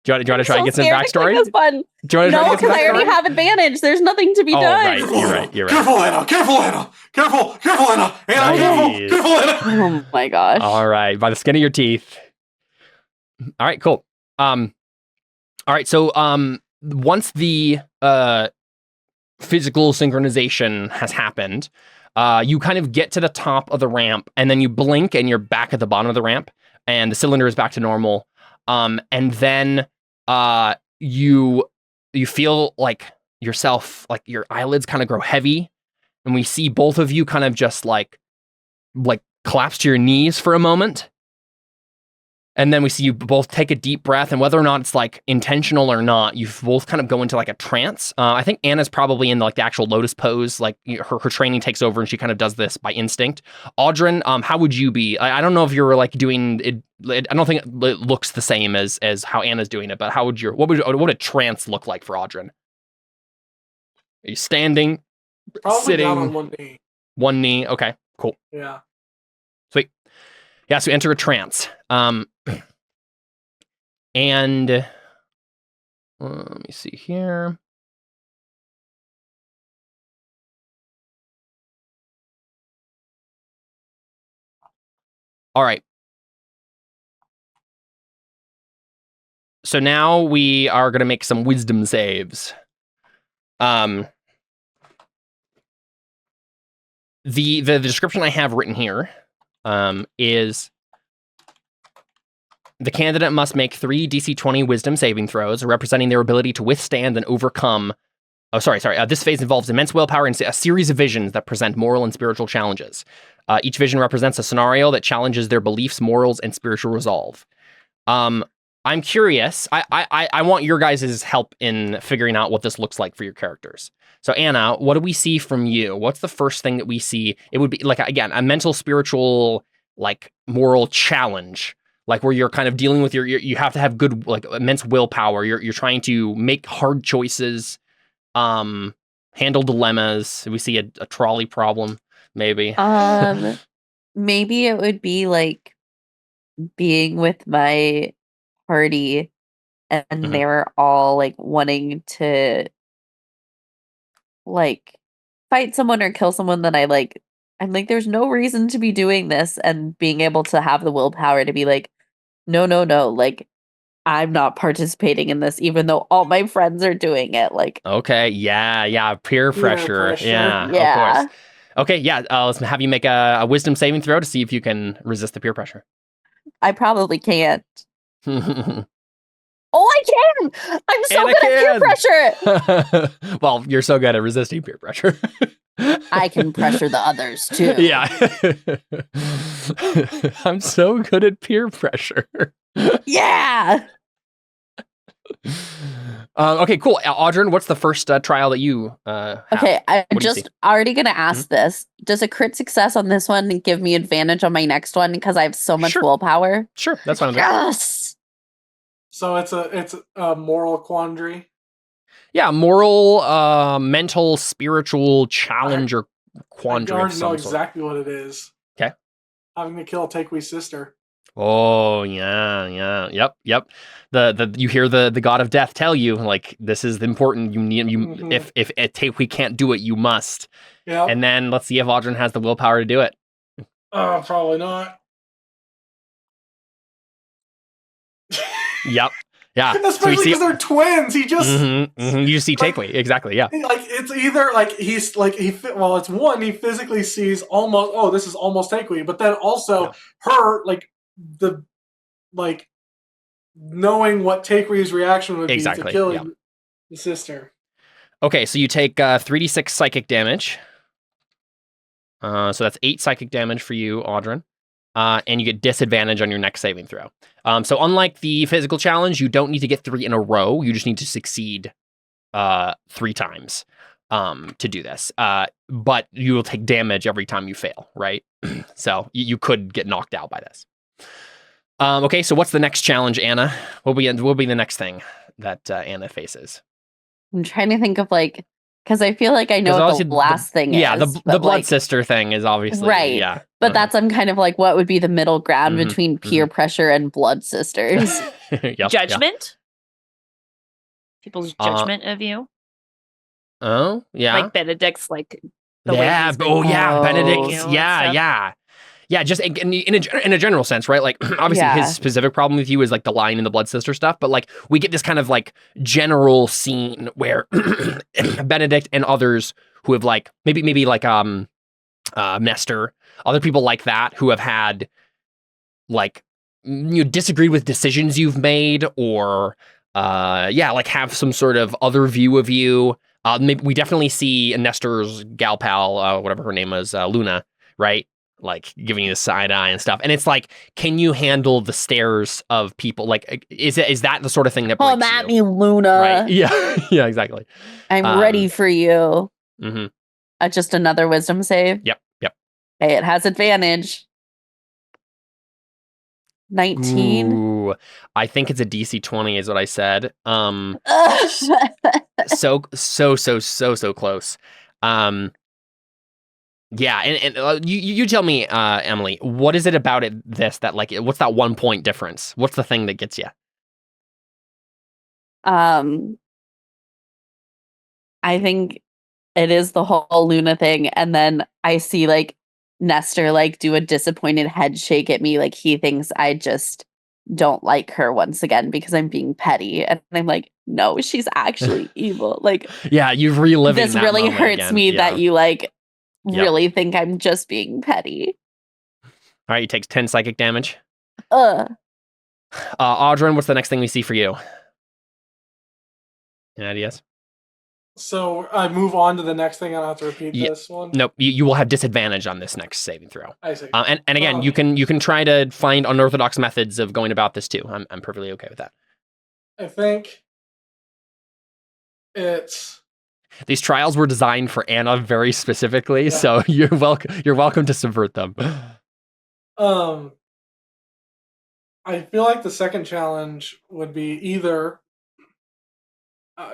do you want to try and get some scared to click backstory? this button. Do you want to try No, to get some because I already backstory? have advantage. There's nothing to be Oh, done. right. You're right. Careful, Anna. Careful, Anna. Careful, Anna. Anna, Nice. careful, Anna. Oh my gosh. All right, by the skin of your teeth. All right, cool. All right, so once the physical synchronization has happened, you kind of get to the top of the ramp, and then you blink, and you're back at the bottom of the ramp, and the cylinder is back to normal. And then you feel like yourself, like your eyelids kind of grow heavy, and we see both of you kind of just like collapse to your knees for a moment. And then we see you both take a deep breath, and whether or not it's like intentional or not, you both kind of go into like a trance. I think Anna's probably in like the actual lotus pose, like her training takes over and she kind of does this by instinct. Audrin, how would you be? I don't know if you're like doing it. I don't think it looks the same as how Anna's doing it, but what would a trance look like for Audrin? Are you standing, Probably sitting, down on one knee. one knee? Okay, cool. Yeah. Sweet. Yeah, so enter a trance. And let me see here. All right. So now we are going to make some wisdom saves. The description I have written here is the candidate must make 3 DC 20 wisdom saving throws, representing their ability to withstand and overcome. Oh, sorry. This phase involves immense willpower and a series of visions that present moral and spiritual challenges. Each vision represents a scenario that challenges their beliefs, morals, and spiritual resolve. I'm curious. I want your guys' help in figuring out what this looks like for your characters. So Anna, what do we see from you? What's the first thing that we see? It would be like, again, a mental, spiritual, like moral challenge, like where you're kind of dealing with you have to have good, like immense willpower. You're trying to make hard choices, handle dilemmas. We see a trolley problem, maybe. Maybe it would be like being with my party and they're all like wanting to like fight someone or kill someone that I'm like, there's no reason to be doing this, and being able to have the willpower to be like, no, like I'm not participating in this, even though all my friends are doing it. Like, okay, yeah, peer pressure. Yeah, of course. Okay, yeah, let's have you make a wisdom saving throw to see if you can resist the peer pressure. I probably can't. Oh, I can! I'm so good at peer pressure! Well, you're so good at resisting peer pressure. I can pressure the others, too. Yeah. I'm so good at peer pressure. Yeah! Okay, cool. Audrin, what's the first trial that you have? Okay, I'm What do you just see? already going to ask this. Does a crit success on this one give me advantage on my next one because I have so much Sure. willpower? Sure, that's fine. Yes! So it's a moral quandary. Yeah, moral, mental, spiritual challenge or quandary I of already know some sort. exactly what it is. Okay. Having to kill Takewee's sister. Oh yeah, yep. The you hear the god of death tell you like this is important. If we can't do it, you must. Yeah. And then let's see if Audrin has the willpower to do it. Probably not. Yep. Yeah. Especially because they're twins. He just you just see like, Takeway. Exactly. Yeah. like it's either like he's like it's one he physically sees almost this is almost Takeway, but then also her like the like knowing what Takeway's reaction would be to killing the sister. Okay, so you take 3d6 psychic damage. So that's 8 psychic damage for you, Audrin. And you get disadvantage on your next saving throw. So unlike the physical challenge, you don't need to get 3 in a row. You just need to succeed 3 times to do this. But you will take damage every time you fail, right? So you could get knocked out by this. Okay, so what's the next challenge, Anna? What will be the next thing that Anna faces? I'm trying to think of like Because I feel like I know 'Cause what obviously the last thing is. the but, blood like, sister thing is obviously Right. yeah. But that's I'm kind of like, what would be the middle ground Mhm, between peer pressure and blood sisters? Yep, yeah. Judgment? People's judgment of you? Oh, yeah. Like Benedict's, like, the way Yeah. he's been Oh, yeah. Benedict. you know, and Yeah, stuff. yeah. Yeah, just in a general sense, right? Like, obviously, Yeah. his specific problem with you is like the line in the blood sister stuff, but like we get this kind of like general scene where Benedict and others who have like maybe like Nestor, other people like that who have had like you disagreed with decisions you've made, or like have some sort of other view of you. Maybe we definitely see Nestor's gal pal, whatever her name was, Luna, right? Like giving you the side eye and stuff. And it's like, can you handle the stares of people? Like, is that the sort of thing that breaks Come at you? me, Luna. Right? Yeah, yeah, exactly. I'm ready for you. Mm-hmm. Just another wisdom save. Yep. Hey, it has advantage. 19. Ooh, I think it's a DC 20 is what I said. So close. Yeah, and you tell me, Emily, what is it about this that like what's that 1 point difference? What's the thing that gets you? I think it is the whole Luna thing, and then I see like Nestor like do a disappointed head shake at me, like he thinks I just don't like her once again because I'm being petty, and I'm like, no, she's actually evil. Like, Yeah, you've reliving this that really moment hurts again. me Yeah. that you like Yep. really think I'm just being petty. All right, you take 10 psychic damage. Ugh. Audrin, what's the next thing we see for you? Any ideas? So I move on to the next thing. I don't have to repeat Yeah. this one. Nope, you will have disadvantage on this next saving throw. I see. And again, you can try to find unorthodox methods of going about this too. I'm perfectly okay with that. I think it's These trials were designed for Anna very specifically, Yeah. so you're welcome to subvert them. I feel like the second challenge would be either.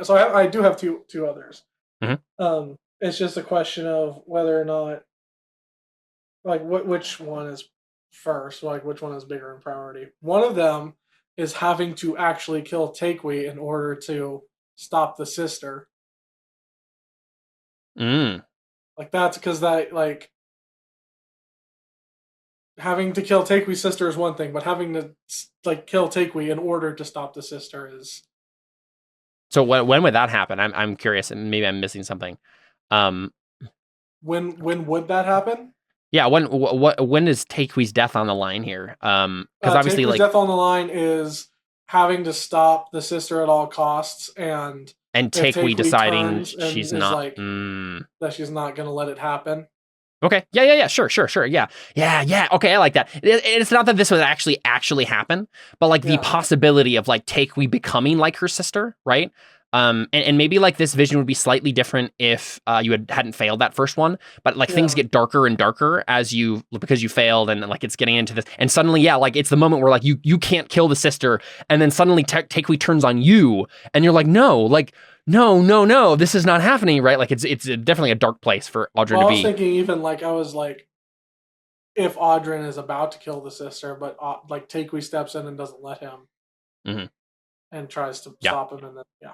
So I do have two others. Mhm. It's just a question of whether or not, like, which one is first, like which one is bigger in priority. One of them is having to actually kill Takewee in order to stop the sister. Mm. Like that's because that like having to kill Takewee's sister is one thing, but having to like kill Takewee in order to stop the sister is. So when would that happen? I'm curious, and maybe I'm missing something. When would that happen? Yeah, when is Takewee's death on the line here? Because obviously, Takewee's like, death on the line is having to stop the sister at all costs, and Takewee Takewee deciding turns and she's is not. like- that she's not going to let it happen. Okay. Yeah. Sure. Yeah. Okay, I like that. It's not that this would actually happen, but like the Yeah. possibility of like Takewee becoming like her sister, right? And maybe like this vision would be slightly different if you hadn't failed that first one, but like things Yeah. get darker and darker because you failed, and like it's getting into this, and suddenly, yeah, like it's the moment where like you can't kill the sister, and then suddenly Takewee turns on you, and you're like, no, this is not happening, right? Like it's definitely a dark place for Audrey Well, I to was be. thinking even like I was like, if Audrin is about to kill the sister, but like Takewee steps in and doesn't let him, Mhm. and tries to Yeah. stop him, and then yeah.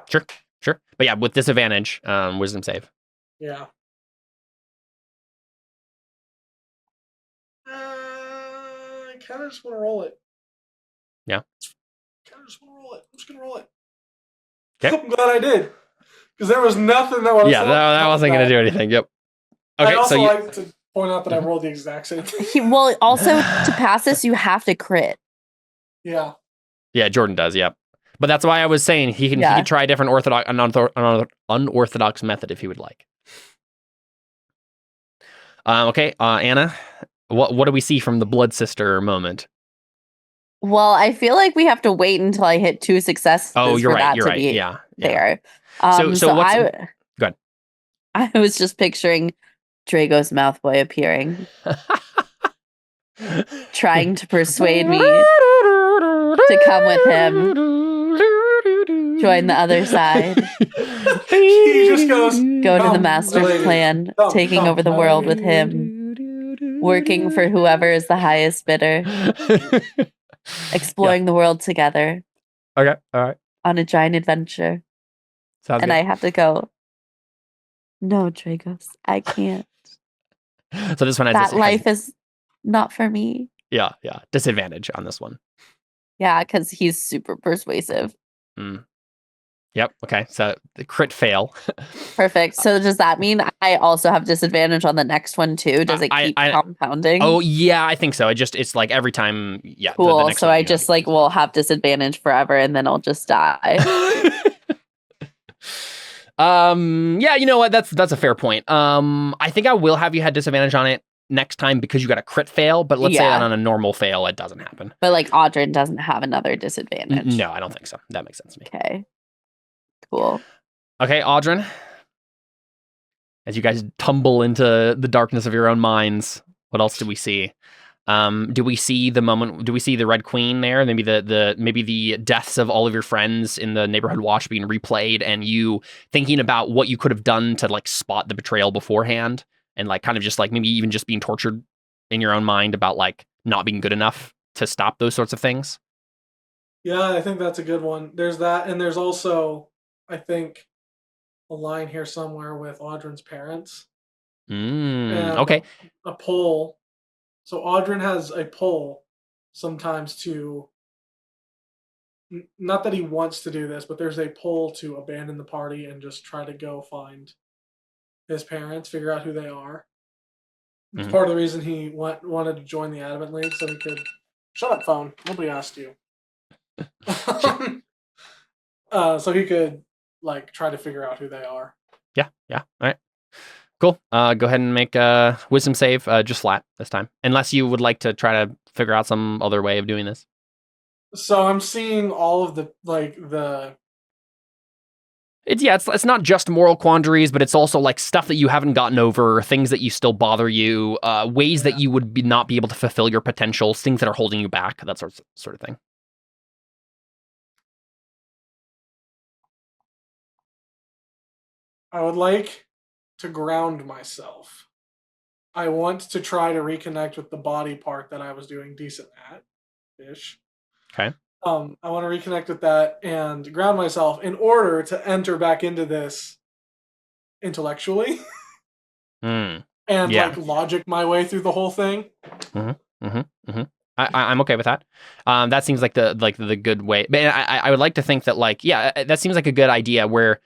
Sure. But yeah, with disadvantage, wisdom save. I kind of just want to roll it. Yeah. Kind of just want to roll it. I'm just gonna roll it. 'Kay. I'm glad I did, because there was nothing that was. Yeah, that wasn't going to do anything. Yep. Okay, I also so you, like to point out that I rolled the exact same thing. Well, also to pass this, you have to crit. Yeah. yeah, Jordan does. Yep. But that's why I was saying he can try a different unorthodox method if he would like. Okay, Anna, what do we see from the blood sister moment? Well, I feel like we have to wait until I hit 2 successes Oh, you're for right. that You're to right. be Yeah. there. So what's I, go ahead. I was just picturing Drago's mouthboy appearing, trying to persuade me to come with him Join the other side. He just goes, Go to the "Come, master lady. plan, Come, taking come, over the my world lady." with him, working for whoever is the highest bidder, exploring the world together Okay, all right. on a giant adventure. Sounds And good. I have to go, no, Dragos, I can't. So this one has That this life is not for me. yeah, disadvantage on this one. Yeah, because he's super persuasive. Yep. Okay. So the crit fail. Perfect. So does that mean I also have disadvantage on the next one too? Does it keep compounding? Oh yeah, I think so. It's like every time. Yeah. Cool. The next So one, I just like will have disadvantage forever, and then I'll just die. Yeah. You know what? That's a fair point. I think I will have you had disadvantage on it next time because you got a crit fail. But let's say that on a normal fail, it doesn't happen. But like Audrin doesn't have another disadvantage. No, I don't think so. That makes sense to me. Okay. Cool. Okay, Audrin. As you guys tumble into the darkness of your own minds, what else do we see? Do we see the moment? Do we see the Red Queen there? Maybe maybe the deaths of all of your friends in the neighborhood watch being replayed, and you thinking about what you could have done to like spot the betrayal beforehand, and like kind of just like maybe even just being tortured in your own mind about like not being good enough to stop those sorts of things. Yeah, I think that's a good one. There's that, and there's also, I think, a line here somewhere with Audrin's parents. Okay. A pull. So Audrin has a pull sometimes to, not that he wants to do this, but there's a pull to abandon the party and just try to go find his parents, figure out who they are. It's part of the reason he wanted to join the Adamant League, so he could... Shut up, phone. Nobody asked you. So he could like try to figure out who they are. Yeah. All right. Cool. Go ahead and make a wisdom save, just flat this time. Unless you would like to try to figure out some other way of doing this. So I'm seeing all of It's not just moral quandaries, but it's also like stuff that you haven't gotten over, things that you still bother you, ways that you would not be able to fulfill your potentials, things that are holding you back, that sort of thing. I would like to ground myself. I want to try to reconnect with the body part that I was doing decent at, ish. Okay. I want to reconnect with that and ground myself in order to enter back into this intellectually and like logic my way through the whole thing. I'm okay with that. That seems like the good way. But I would like to think that like that seems like a good idea where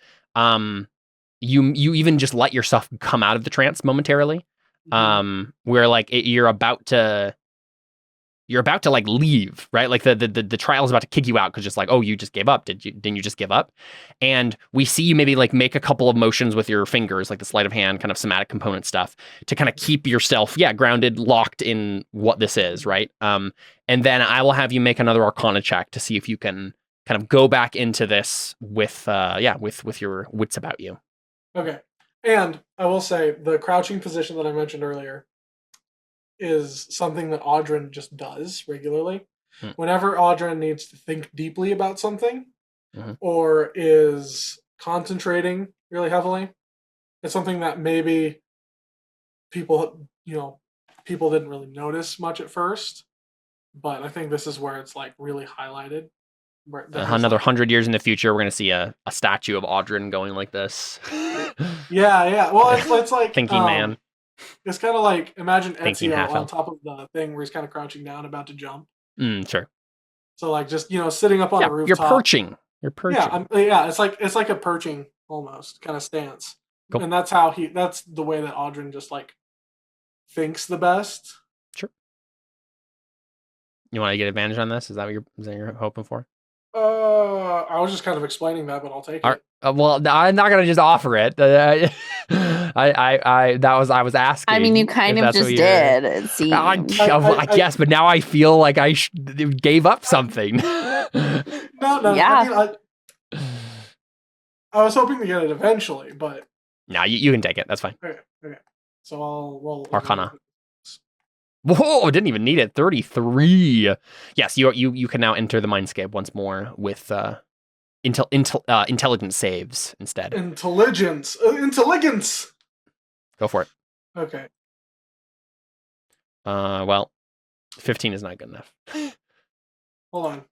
you even just let yourself come out of the trance momentarily. Where like you're about to like leave, right? Like the trial is about to kick you out because just like, oh, you just gave up. Didn't you just give up? And we see you maybe like make a couple of motions with your fingers, like the sleight of hand, kind of somatic component stuff to kind of keep yourself, grounded, locked in what this is, right? And then I will have you make another Arcana check to see if you can kind of go back into this with your wits about you. Okay. And I will say the crouching position that I mentioned earlier is something that Audrin just does regularly. Whenever Audrin needs to think deeply about something or is concentrating really heavily, it's something that maybe people didn't really notice much at first, but I think this is where it's like really highlighted. Another 100 years in the future, we're going to see a statue of Audrin going like this. Yeah. Well, it's like thinking man. It's kind of like imagine Ezio on top of the thing where he's kind of crouching down, about to jump. Sure. So like just sitting up on a rooftop. You're perching. Yeah, it's like a perching almost kind of stance, cool. And that's the way that Audrin just like thinks the best. Sure. You want to get advantage on this? Is that what you're hoping for? I was just kind of explaining that, but I'll take it. Well, I'm not gonna just offer it. I was asking. I mean, you kind of just did. It seemed. I guess, but now I feel like I gave up something. No. Yeah. I was hoping to get it eventually, but no, you can take it. That's fine. Okay. So I'll roll Arcana. Whoa! Didn't even need it. 33. Yes, you can now enter the mindscape once more with intelligence saves instead. Intelligence. Go for it. Okay. Well, 15 is not good enough. Hold on.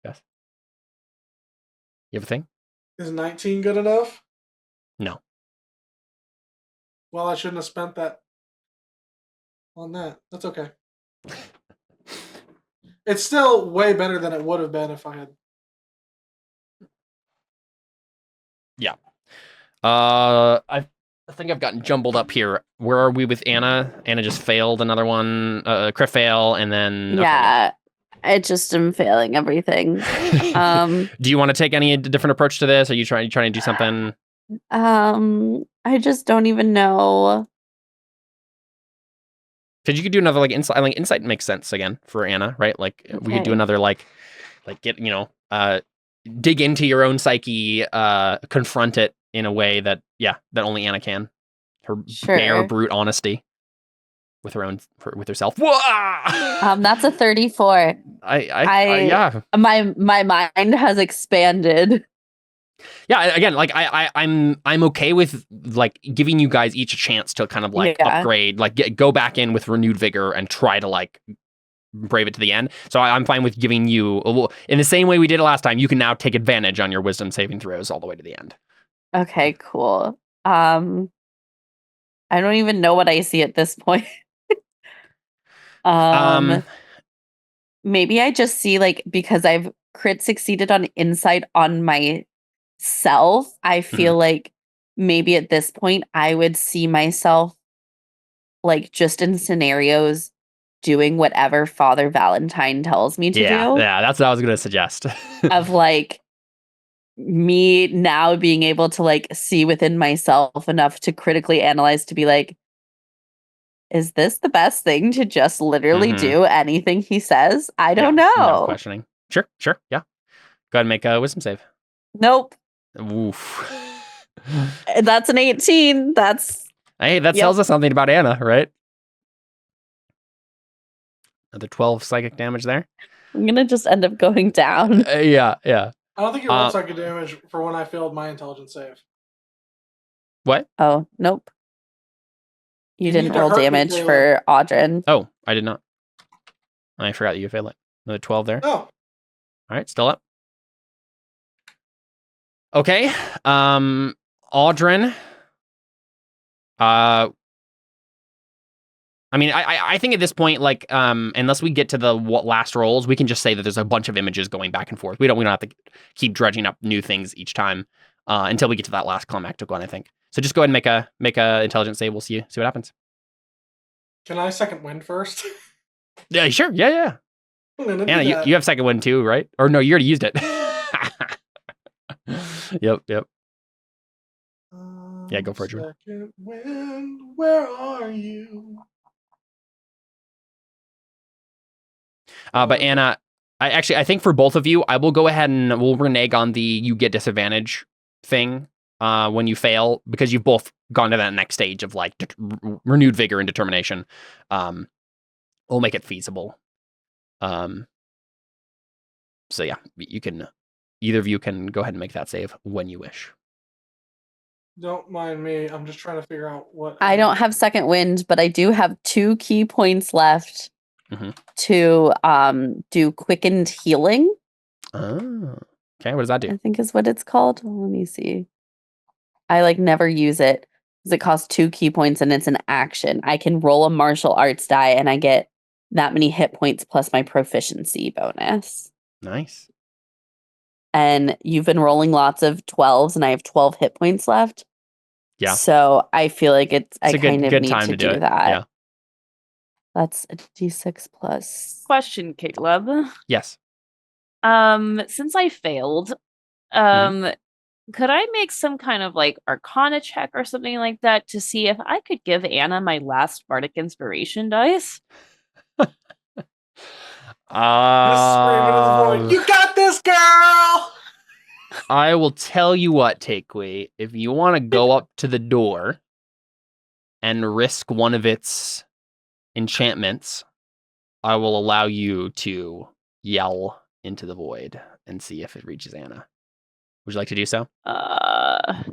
Yes. You have a thing? Is 19 good enough? No. Well, I shouldn't have spent that on that. That's okay. It's still way better than it would have been if I had. Yeah. I think I've gotten jumbled up here. Where are we with Anna? Anna just failed another one, crit fail, and then Yeah, I just am failing everything. Do you want to take any different approach to this? Are you trying to do something? I just don't even know. Because you could do another like insight. Like insight makes sense again for Anna, right? Like we could do Okay. another like get dig into your own psyche, confront it in a way that that only Anna can. Her bare Sure. brute honesty with with herself. Whoa! That's a 34. Yeah. My mind has expanded. Yeah, again, like I'm okay with like giving you guys each a chance to kind of like upgrade, like go back in with renewed vigor and try to like brave it to the end. So I'm fine with giving you in the same way we did it last time. You can now take advantage on your wisdom saving throws all the way to the end. Okay, cool. I don't even know what I see at this point. Maybe I just see like because I've crit succeeded on insight on myself, I feel like maybe at this point I would see myself like just in scenarios doing whatever Father Valentine tells me to do. Yeah, that's what I was gonna suggest. Of like me now being able to like see within myself enough to critically analyze to be like, is this the best thing to just literally do anything he says? I don't know. No questioning. Sure. Yeah. Go ahead and make a wisdom save. Nope. Oof. That's an 18. Hey, that tells us something about Anna, right? Another 12 psychic damage there. I'm gonna just end up going down. Yeah. I don't think you rolled psychic damage for when I failed my intelligence save. What? Oh, nope. You didn't need to roll hurt me, damage Caleb. for Audrin. Oh, I did not. I forgot that you failed it. Another 12 there. Oh. All right, still up. Okay. Audrin. I mean, I think at this point, like, unless we get to the last rolls, we can just say that there's a bunch of images going back and forth. We don't have to keep dredging up new things each time until we get to that last climactic one, I think. So just go ahead and make a intelligence save. We'll see what happens. Can I second wind first? Yeah, sure. Yeah. Anna, you have second wind too, right? Or no, you already used it. Yep. Yeah, go for it, Drew. Second wind, where are you? But Anna, I think for both of you, I will go ahead and we'll renege on the you get disadvantage thing when you fail, because you've both gone to that next stage of like renewed vigor and determination. We'll make it feasible. So yeah, either of you can go ahead and make that save when you wish. Don't mind me. I'm just trying to figure out what. I don't have second wind, but I do have 2 key points left to do quickened healing. Oh, okay. What does that do? I think is what it's called. Let me see. I like never use it because it costs 2 key points and it's an action. I can roll a martial arts die and I get that many hit points plus my proficiency bonus. Nice. And you've been rolling lots of 12s and I have 12 hit points left. Yeah. So I feel like I kind of good need time to do do that. Yeah. That's a d6 plus. Question, Caleb. Yes. Since I failed, could I make some kind of like Arcana check or something like that to see if I could give Anna my last Bardic Inspiration dice? You got this, girl! I will tell you what, Takeway. If you want to go up to the door and risk one of its enchantments, I will allow you to yell into the void and see if it reaches Anna. Would you like to do so? I've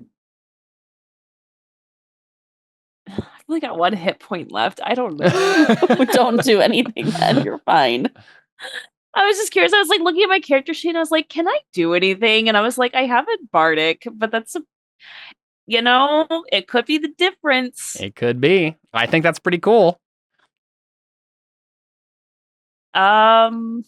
only got 1 hit point left. I don't know. Don't do anything then. You're fine. I was just curious. I was like looking at my character sheet and I was like, can I do anything? And I was like, I haven't Bardic, but that's it could be the difference. It could be. I think that's pretty cool. You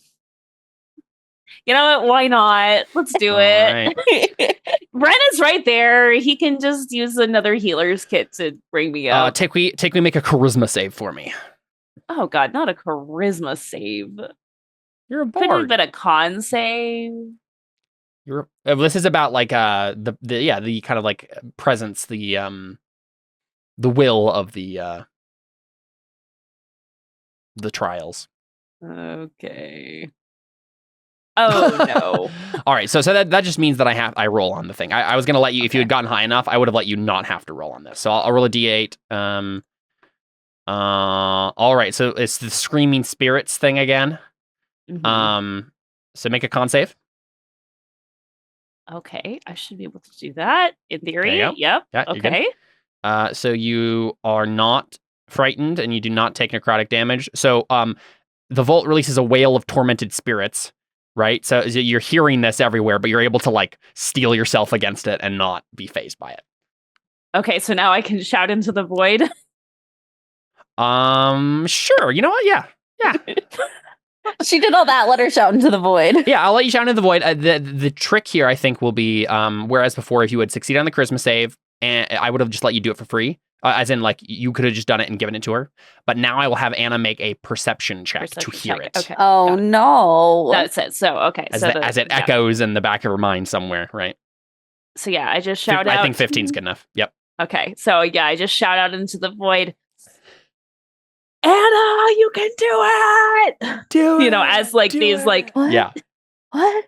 know what? Why not? Let's do it. Right. Brenna's right there. He can just use another healer's kit to bring me up. Take me make a charisma save for me. Oh god, not a charisma save. You're a Could have bard. been a con save. This is about like the kind of like presence, the will of the trials. Okay. Oh no. All right, so that just means that I roll on the thing. I was gonna let you, if you had gotten high enough, I would have let you not have to roll on this. So I'll roll a d8. All right, so it's the screaming spirits thing again. Mhm. So make a con save. Okay, I should be able to do that in theory. There you go. Yep. Yeah, you're good. Okay. So you are not frightened and you do not take necrotic damage. So the vault releases a wail of tormented spirits, right? So you're hearing this everywhere, but you're able to like steel yourself against it and not be phased by it. Okay, so now I can shout into the void. Sure. You know what? Yeah. She did all that. Let her shout into the void. Yeah, I'll let you shout into the void. The trick here, I think, will be whereas before, if you would succeed on the charisma save, and I would have just let you do it for free, as in like you could have just done it and given it to her. But now I will have Anna make a perception check to hear it. Okay. Oh no. That's it. So okay. As it echoes in the back of her mind somewhere, right? So yeah, I just shout out. I think 15's good enough. Yep. Okay. So yeah, I just shout out into the void. Anna, you can do it! Do it! As like these like What? Yeah. What?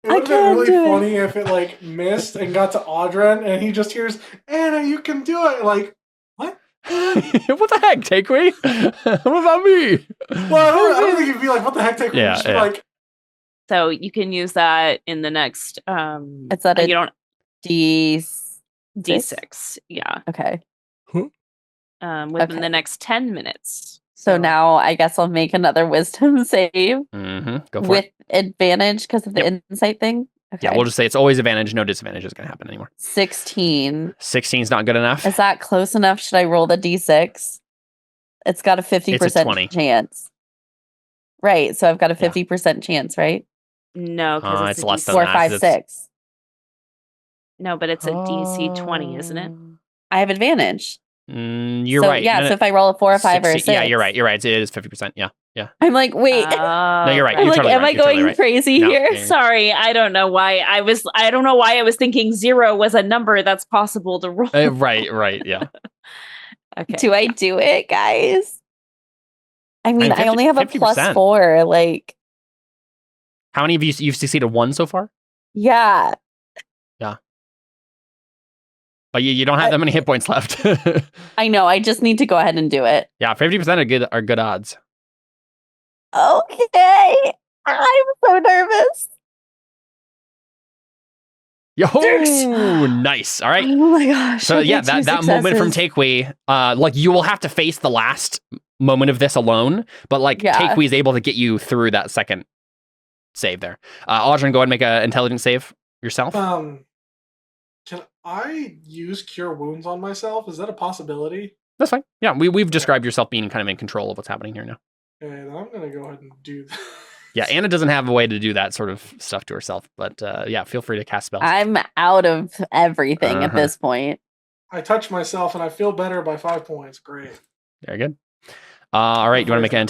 It would have been can't really do it. funny if it like missed and got to Audren and he just hears, Anna, you can do it. Like, what? What the heck, Takeway? What about me? Well, I don't think he'd be like, what the heck, take Yeah, just yeah. like, so you can use that in the next It's that you don't D6. D6. Yeah. Okay. Within the next 10 minutes. So now I guess I'll make another wisdom save Mm-hmm. Go for with it. advantage because of the insight thing. Okay. Yeah, we'll just say it's always advantage. No disadvantage is going to happen anymore. 16. 16's not good enough. Is that close enough? Should I roll the D6? It's got a 50% It's a 20. chance. Right. So I've got a 50% chance, right? No, because It's less than 4, that, 5, 'cause it's- 6. No, but it's a DC 20, isn't it? I have advantage. You're So, right. Yeah. No, So if I roll a 4, 5, or 6. Yeah, you're right. You're right. It is 50%. Yeah. I'm like, wait. No, you're right. I'm You're like, totally am right. I You're totally going right. crazy No, here? yeah. Sorry, I don't know why I was thinking 0 was a number that's possible to roll. Right. Yeah. Okay. Do I do it, guys? I mean, I only have a 50%. plus 4. Like, How many of you've succeeded one so far? yeah. But you don't have that many hit points left. I know. I just need to go ahead and do it. Yeah, 50% are good odds. Okay. I'm so nervous. Yo, Six. nice. All right. Oh my gosh. So okay, yeah, 2 that moment from successes. Takeway, like you will have to face the last moment of this alone, but like Yeah. Takeway is able to get you through that second save there. Audrey, go ahead and make an intelligence save yourself. can I use cure wounds on myself? Is that a possibility? That's fine. Yeah, we've described yourself being kind of in control of what's happening here now. Okay, then I'm gonna go ahead and do that. Yeah, Anna doesn't have a way to do that sort of stuff to herself, but yeah, feel free to cast spells. I'm out of everything at Uh-huh. this point. I touch myself and I feel better by 5 points. Great. Very good. All right, do you want to make an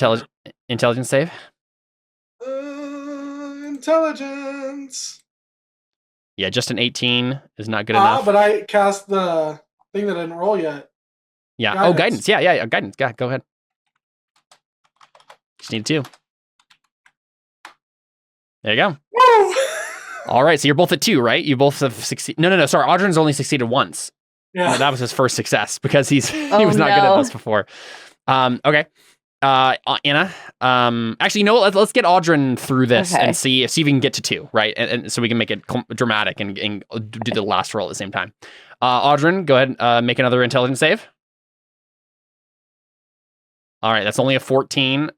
intelligence save? Intelligence. Yeah, just an 18 is not good enough. But I cast the thing that I didn't roll yet. Yeah. Guidance. Oh, guidance. Yeah. Guidance. Go ahead. Just need 2. There you go. Woo! All right. So you're both at 2, right? You both have succeeded. No. Sorry. Audrey's only succeeded once. Yeah. That was his first success because he Oh, was not good at no. this before. Okay. Anna. Actually, you know what? Let's get Audryn through this Okay. and see if we can get to 2, right? And so we can make it dramatic and do the last roll at the same time. Audryn, go ahead and make another intelligence save. All right, that's only a 14.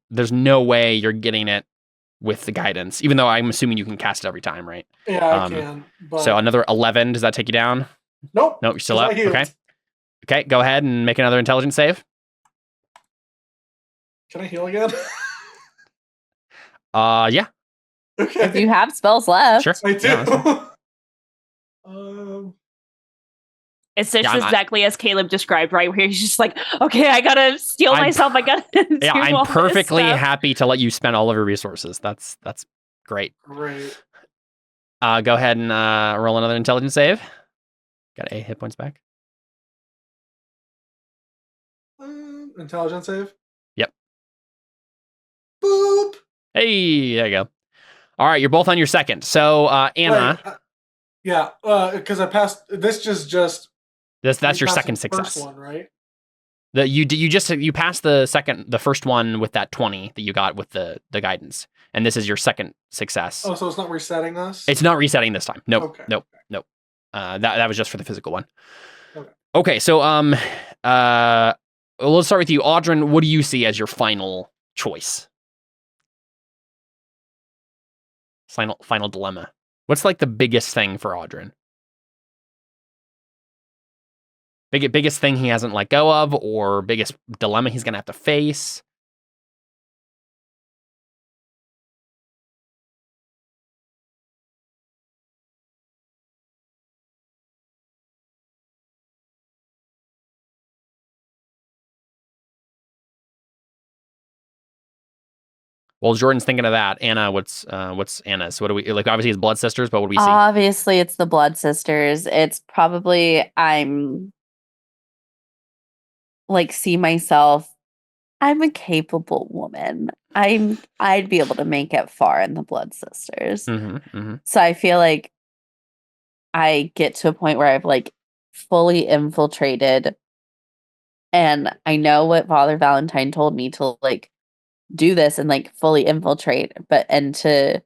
There's no way you're getting it with the guidance, even though I'm assuming you can cast it every time, right? Yeah, I can. But So another 11. Does that take you down? nope. Nope, you're still 'cause up. I healed. Okay. Okay, go ahead and make another intelligence save. Can I heal again? Yeah, Okay. If you have spells left. sure. I do. Yeah, that's fine. It's just Yeah, I'm- exactly as Caleb described, right? Where he's just like, okay, I gotta steel I'm myself. I gotta do Yeah, all I'm this perfectly stuff. happy to let you spend all of your resources. That's great. Great. Go ahead and roll another intelligence save. Got 8 hit points back. Intelligence save. Yep. Boop. Hey, there you go. All right, you're both on your second. So Anna, Wait, yeah, because I passed. This just that's you your passed second the success. First one, right? You passed the first one with that 20 that you got with the guidance, and this is your second success. Oh, so it's not resetting us. It's not resetting this time. Nope. Okay. Nope. That was just for the physical one. Okay. Okay. So let's start with you, Audryn. What do you see as your final choice? Final dilemma. What's like the biggest thing for Audryn? Biggest thing he hasn't let go of, or biggest dilemma he's gonna have to face? Well, Jordan's thinking of that. Anna, what's Anna's? What do we like? Obviously, it's blood sisters, but what do we see? Obviously, it's the blood sisters. It's probably I'm like see myself. I'm a capable woman. I'd be able to make it far in the blood sisters. So I feel like I get to a point where I've like fully infiltrated, and I know what Father Valentine told me to like do this and like fully infiltrate, and to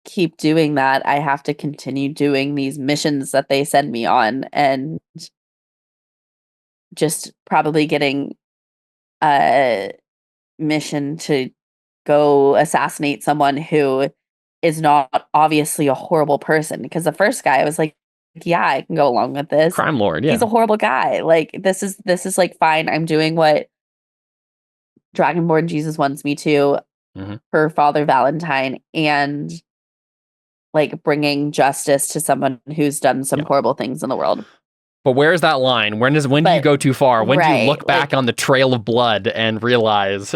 keep doing that, I have to continue doing these missions that they send me on, and just probably getting a mission to go assassinate someone who is not obviously a horrible person. Because the first guy, I was like, yeah, I can go along with this. Crime lord, yeah. He's a horrible guy. Like this is like fine. I'm doing what Dragonborn Jesus wants me to for Father Valentine, and like bringing justice to someone who's done some horrible things in the world. But where's that line? When do you go too far? When do you look back on the trail of blood and realize,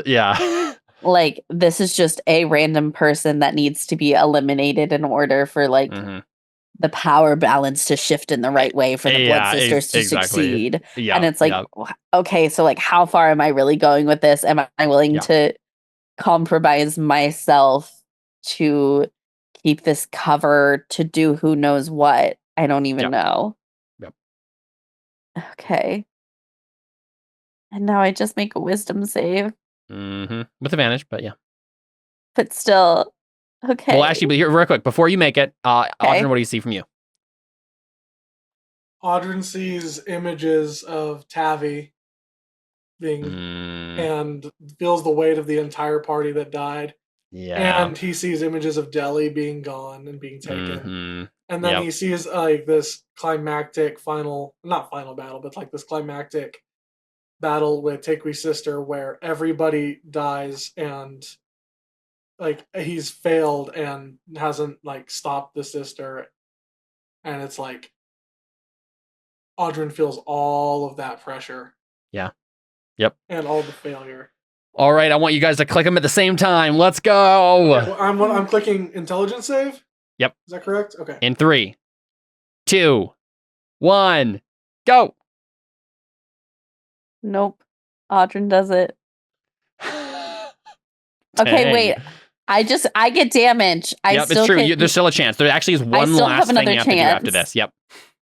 like this is just a random person that needs to be eliminated in order for like the power balance to shift in the right way for the blood sisters to succeed. Yeah, and it's like, okay, so like how far am I really going with this? Am I willing to compromise myself to keep this cover to do who knows what? I don't even know. Okay. And now I just make a wisdom save. With advantage, but yeah. But still, okay. Well, actually, but here, real quick, before you make it, Audryn, what do you see from you? Audryn sees images of Tavi being and feels the weight of the entire party that died. Yeah. And he sees images of Delhi being gone and being taken. And then he sees like this climactic not final battle, but like this climactic battle with Tequi's sister where everybody dies and like he's failed and hasn't like stopped the sister. And it's like Audryn feels all of that pressure. Yeah. Yep. And all the failure. All right, I want you guys to click them at the same time. Let's go. Okay, well, I'm clicking intelligence save. Yep. Is that correct? Okay. In 3, 2, 1, go. Nope. Audryn does it. Okay, wait. I get damage. It's true. There's still a chance. There actually is one last thing you have to do after this. Yep.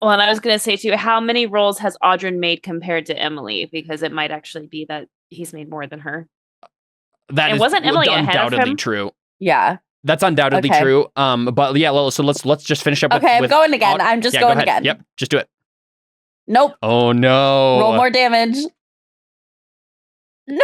Well, and I was going to say too, how many rolls has Audryn made compared to Emily? Because it might actually be that he's made more than her. That And is wasn't Emily ahead of undoubtedly him? true. Yeah. That's undoubtedly Okay. true. But yeah, so let's just finish up. Okay, I'm with going again. I'm just yeah, going go ahead. again. Yep, just do it. Nope. Oh no! Roll more damage. No.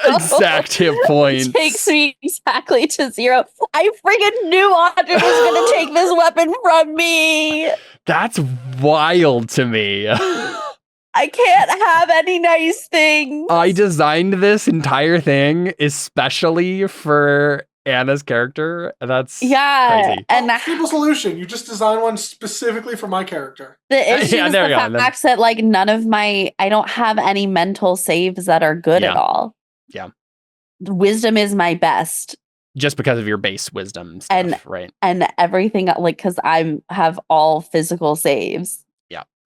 Exact hit points. Takes me exactly to 0. I freaking knew Audrey was going to take this weapon from me. That's wild to me. I can't have any nice things. I designed this entire thing especially for Anna's character. That's crazy. And simple solution. You just design one specifically for my character. the issue is there the you go, fact that like I don't have any mental saves that are good at all. Yeah. Wisdom is my best. Just because of your base wisdom stuff, right? And everything, like, because I have all physical saves.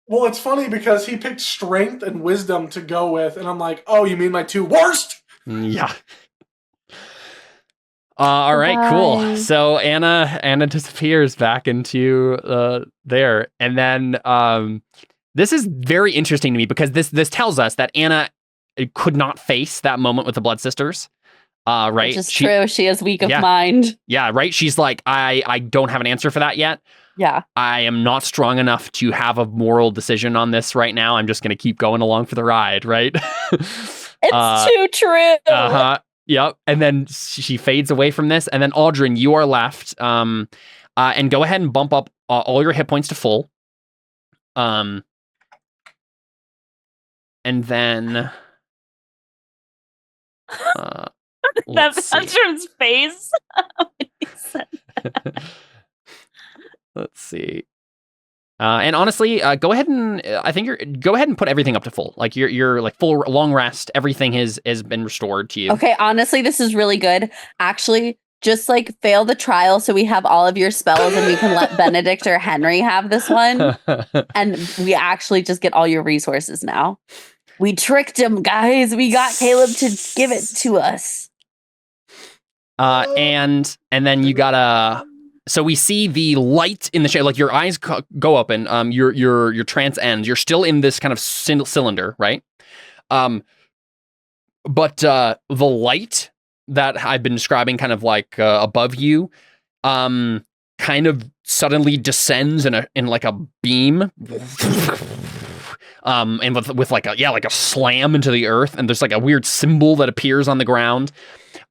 Well, it's funny because he picked strength and wisdom to go with, and I'm like, oh, you mean my 2 worst? Yeah. All right, cool. So Anna disappears back into there, and then this is very interesting to me because this tells us that Anna could not face that moment with the Blood Sisters. Right? Which is true. She is weak of mind. Yeah, right. She's like, I don't have an answer for that yet. Yeah. I am not strong enough to have a moral decision on this right now. I'm just going to keep going along for the ride, right? It's too true. Yep. And then she fades away from this. And then Audryn, you are left. And go ahead and bump up all your hit points to full. And then That's Audryn's face. When he said that. Let's see. And honestly, go ahead and put everything up to full. Like you're like full long rest. Everything has been restored to you. Okay, honestly, this is really good. Actually, just like fail the trial so we have all of your spells and we can let Benedict or Henry have this one. And we actually just get all your resources now. We tricked him, guys. We got Caleb to give it to us. And then you gotta. So we see the light in the shade, like your eyes go open. Your trance ends. You're still in this kind of cylinder, right? But the light that I've been describing, kind of like above you, kind of suddenly descends in like a beam, and with like a slam into the earth. And there's like a weird symbol that appears on the ground.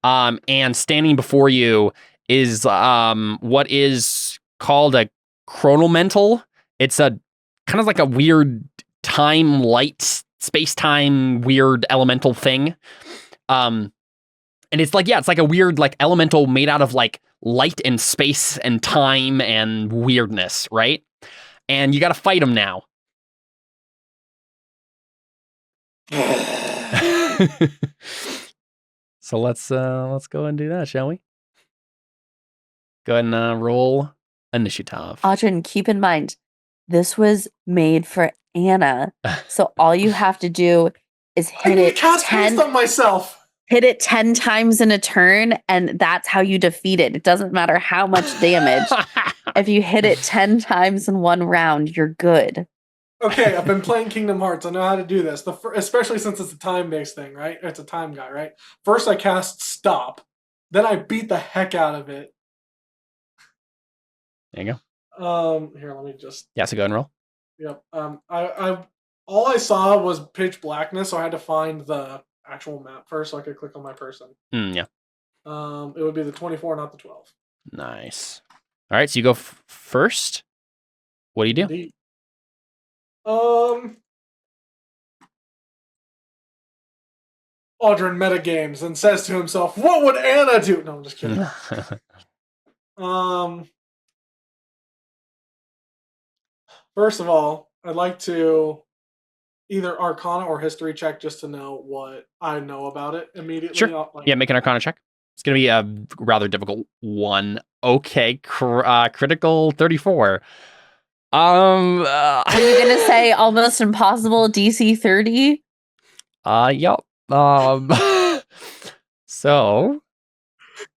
And standing before you is what is called a chronomental. It's a kind of like a weird time light, space-time weird elemental thing. And it's like a weird like elemental made out of like light and space and time and weirdness, right? And you got to fight him now. So let's go and do that, shall we? Go ahead and roll initiative. Audryn, keep in mind, this was made for Anna. So all you have to do is hit it 10 on myself. Hit it 10 times in a turn, and that's how you defeat it. It doesn't matter how much damage. If you hit it 10 times in one round, you're good. Okay, I've been playing Kingdom Hearts. I know how to do this. Especially since it's a time-based thing, right? It's a time guy, right? First, I cast Stop. Then I beat the heck out of it. There you go. Here, let me just. Yeah, so go ahead and roll. Yep. All I saw was pitch blackness, so I had to find the actual map first, so I could click on my person. Yeah. It would be the 24, not the 12. Nice. All right, so you go first. What do you do? Indeed. Audryn metagames and says to himself, "What would Anna do?" No, I'm just kidding. First of all, I'd like to either Arcana or History check just to know what I know about it immediately. Sure. Yeah, make an Arcana check. It's going to be a rather difficult one. Okay, critical 34. Are you going to say almost impossible DC 30? Yep. So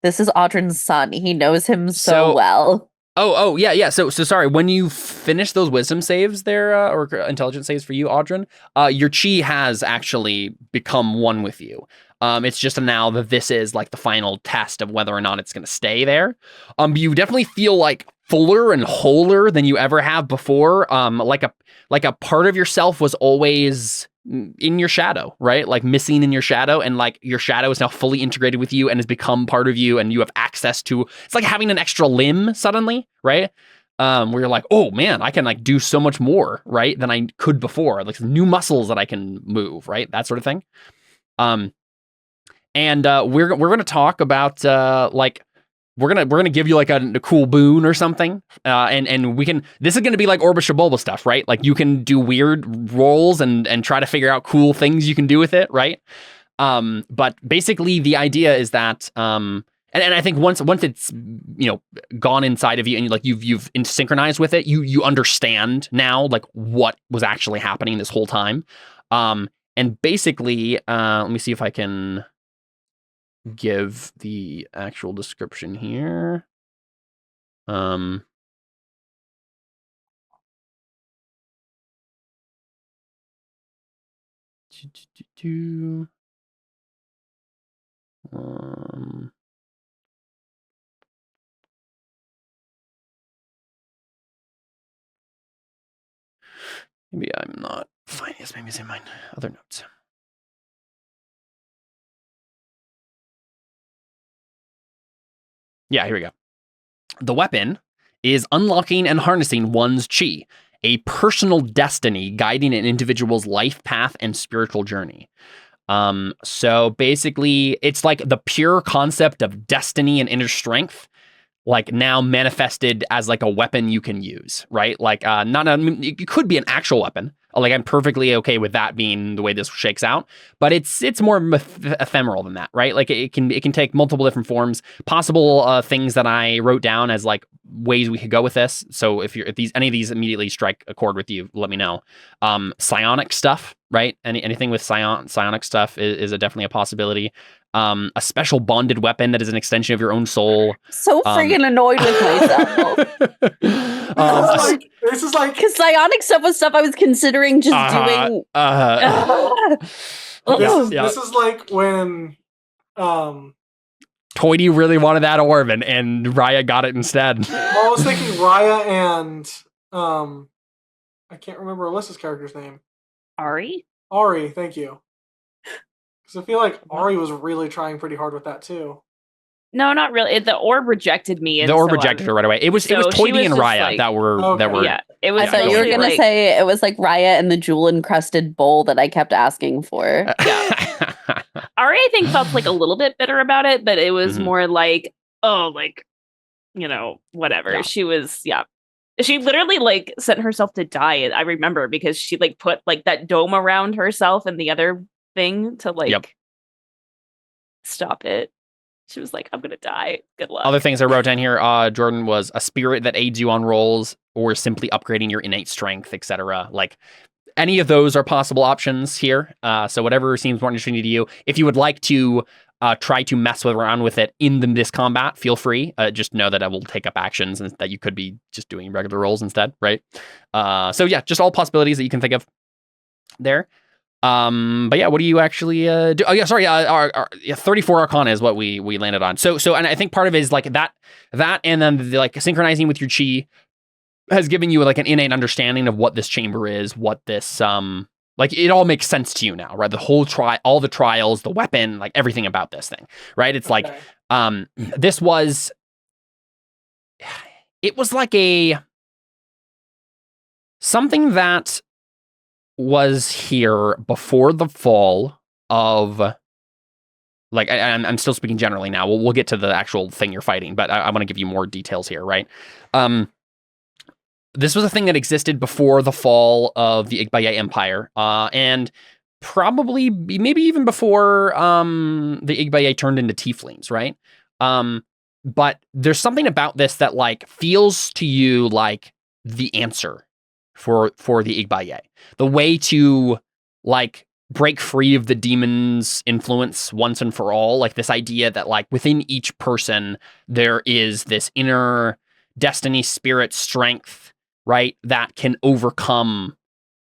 this is Audryn's son. He knows him so well. Yeah. So sorry. When you finish those wisdom saves there, or intelligence saves for you, Audrin, your chi has actually become one with you. It's just now that this is like the final test of whether or not it's going to stay there. You definitely feel like fuller and wholer than you ever have before. Like a part of yourself was always in your shadow, right? Like missing in your shadow, and like your shadow is now fully integrated with you and has become part of you, and you have access to, it's like having an extra limb suddenly, right? Where you're like, oh man, I can like do so much more, right, than I could before, like new muscles that I can move, right? That sort of thing. And we're going to talk about like we're gonna give you like a cool boon or something, and we can. This is gonna be like Orbis Bulba stuff, right? Like you can do weird rolls and try to figure out cool things you can do with it, right? But basically the idea is that and I think once it's gone inside of you and like you've synchronized with it, you understand now like what was actually happening this whole time, and basically let me see if I can give the actual description here. Um, maybe I'm not finding this. Maybe it's in my other notes. Yeah, here we go. The weapon is unlocking and harnessing one's chi, a personal destiny guiding an individual's life path and spiritual journey. So basically, it's like the pure concept of destiny and inner strength, like now manifested as like a weapon you can use, right? Like it could be an actual weapon. Like I'm perfectly okay with that being the way this shakes out, but it's more ephemeral than that, right? Like it can take multiple different forms, possible things that I wrote down as like ways we could go with this. So if any of these immediately strike a chord with you, let me know. Psionic stuff, right? Anything with psionic stuff is definitely a possibility. A special bonded weapon that is an extension of your own soul. So freaking annoyed with myself. This is like because psionic stuff was stuff I was considering just doing. This is like when Toity really wanted that orb, and Raya got it instead. Well, I was thinking Raya and I can't remember Alyssa's character's name. Ari, thank you. Because I feel like Ari was really trying pretty hard with that too. No, not really. The orb rejected me. The orb rejected her right away. It was Toity and Raya like, that were Yeah, it was. I thought you were gonna say it was like Raya and the jewel encrusted bowl that I kept asking for. Yeah. Ari, I think, felt like a little bit bitter about it, but it was more like, whatever. Yeah. She was, She literally like sent herself to die. I remember because she like put like that dome around herself and the other thing to like stop it. She was like, I'm gonna die. Good luck. Other things I wrote down here, Jordan, was a spirit that aids you on rolls or simply upgrading your innate strength, etc. Like any of those are possible options here. So whatever seems more interesting to you. If you would like to try to mess around with it in this combat, feel free. Just know that I will take up actions and that you could be just doing regular rolls instead, right? So yeah, just all possibilities that you can think of there. But yeah, what do you actually do? Oh yeah, sorry. 34 Arcana is what we landed on. So, and I think part of it is like that, and then like synchronizing with your chi has given you like an innate understanding of what this chamber is, what this like it all makes sense to you now, right? The whole all the trials, the weapon, like everything about this thing, right? It's like this was, it was like something that was here before the fall of, like, I'm still speaking generally now. We'll get to the actual thing you're fighting, but I want to give you more details here, right? This was a thing that existed before the fall of the Igbaye Empire, and probably maybe even before the Igbaye turned into tieflings, right? But there's something about this that like feels to you like the answer for the Igbaye. The way to like break free of the demon's influence once and for all. Like this idea that like within each person there is this inner destiny, spirit, strength, right? That can overcome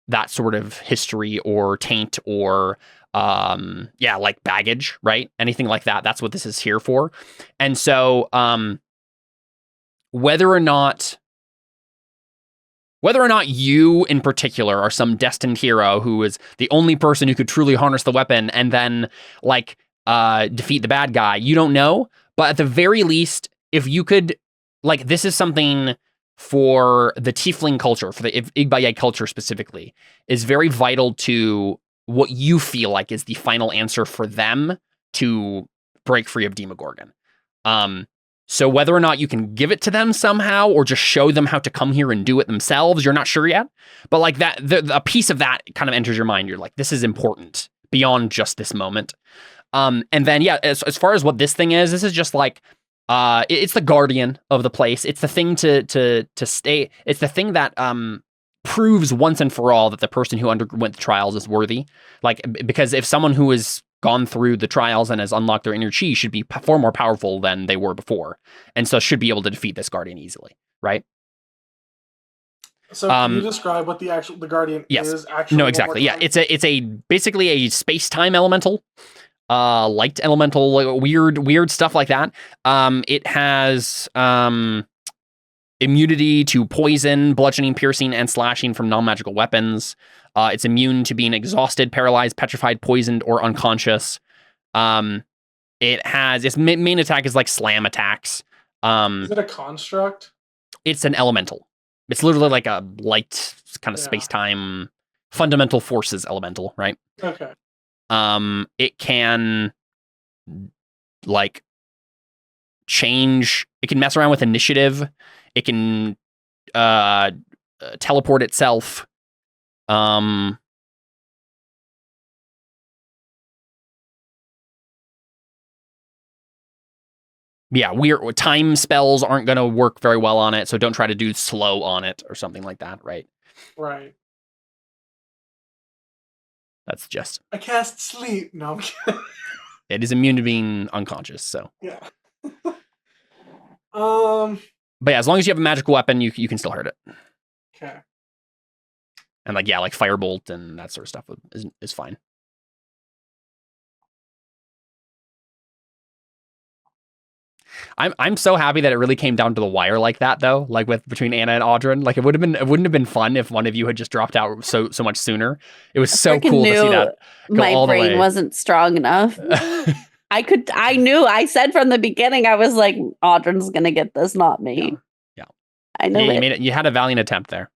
that sort of history or taint or like baggage, right? Anything like that. That's what this is here for. And so whether or not you in particular are some destined hero who is the only person who could truly harness the weapon and then like defeat the bad guy, you don't know. But at the very least, if you could, like, this is something for the tiefling culture, for the Igbayay culture specifically, is very vital to what you feel like is the final answer for them to break free of Demogorgon. So whether or not you can give it to them somehow or just show them how to come here and do it themselves, you're not sure yet. But like that, a piece of that kind of enters your mind. You're like, this is important beyond just this moment. And then, yeah, as far as what this thing is, this is just like, it's the guardian of the place. It's the thing to stay. It's the thing that proves once and for all that the person who underwent the trials is worthy. Like, because if someone who has gone through the trials and has unlocked their inner chi should be far more powerful than they were before, and so should be able to defeat this guardian easily, right? So can you describe what the guardian is? Actually, no, exactly. Yeah, it's a basically a space-time elemental, light elemental, like weird stuff like that. It has immunity to poison, bludgeoning, piercing, and slashing from non-magical weapons. It's immune to being exhausted, paralyzed, petrified, poisoned, or unconscious. It has its main attack is like slam attacks. Is it a construct? It's an elemental. It's literally like a light kind of space-time fundamental forces elemental, right? Okay. It can like change. It can mess around with initiative. It can teleport itself. Yeah, weird time spells aren't going to work very well on it, so don't try to do slow on it or something like that, right? Right. That's just... I cast sleep. No, I'm kidding. It is immune to being unconscious, so... Yeah. But yeah, as long as you have a magical weapon, you can still hurt it. Okay. And like, yeah, like firebolt and that sort of stuff is fine. I'm so happy that it really came down to the wire like that, though. Like between Anna and Audryn, like it wouldn't have been fun if one of you had just dropped out so much sooner. It was so cool to see that go all the way. My brain wasn't strong enough. I said from the beginning, I was like, Audryn's gonna get this, not me. Yeah. I know you made it. You had a valiant attempt there.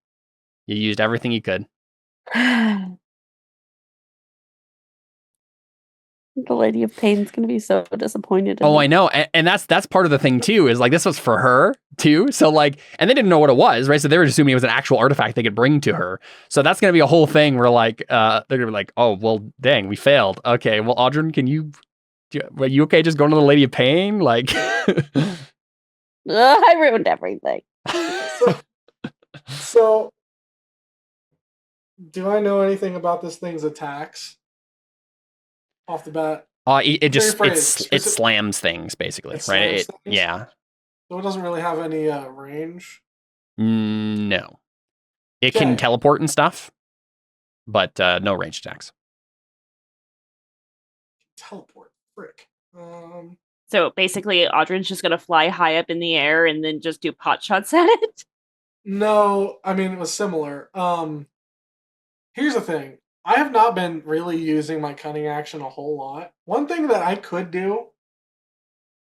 You used everything you could. The Lady of Pain's gonna be so disappointed. I know, and that's part of the thing too. Is like this was for her too. So like, and they didn't know what it was, right? So they were assuming it was an actual artifact they could bring to her. So that's gonna be a whole thing where like, they're gonna be like, oh well, dang, we failed. Okay, well, Audryn, are you okay? Just going to the Lady of Pain, like. I ruined everything. So, do I know anything about this thing's attacks? Off the bat, it slams things basically, right? Yeah. So it doesn't really have any range. No, it can teleport and stuff, but no range attacks. Teleport, frick. So basically, Audryn's just gonna fly high up in the air and then just do pot shots at it. No, I mean it was similar. Here's the thing. I have not been really using my cunning action a whole lot. One thing that I could do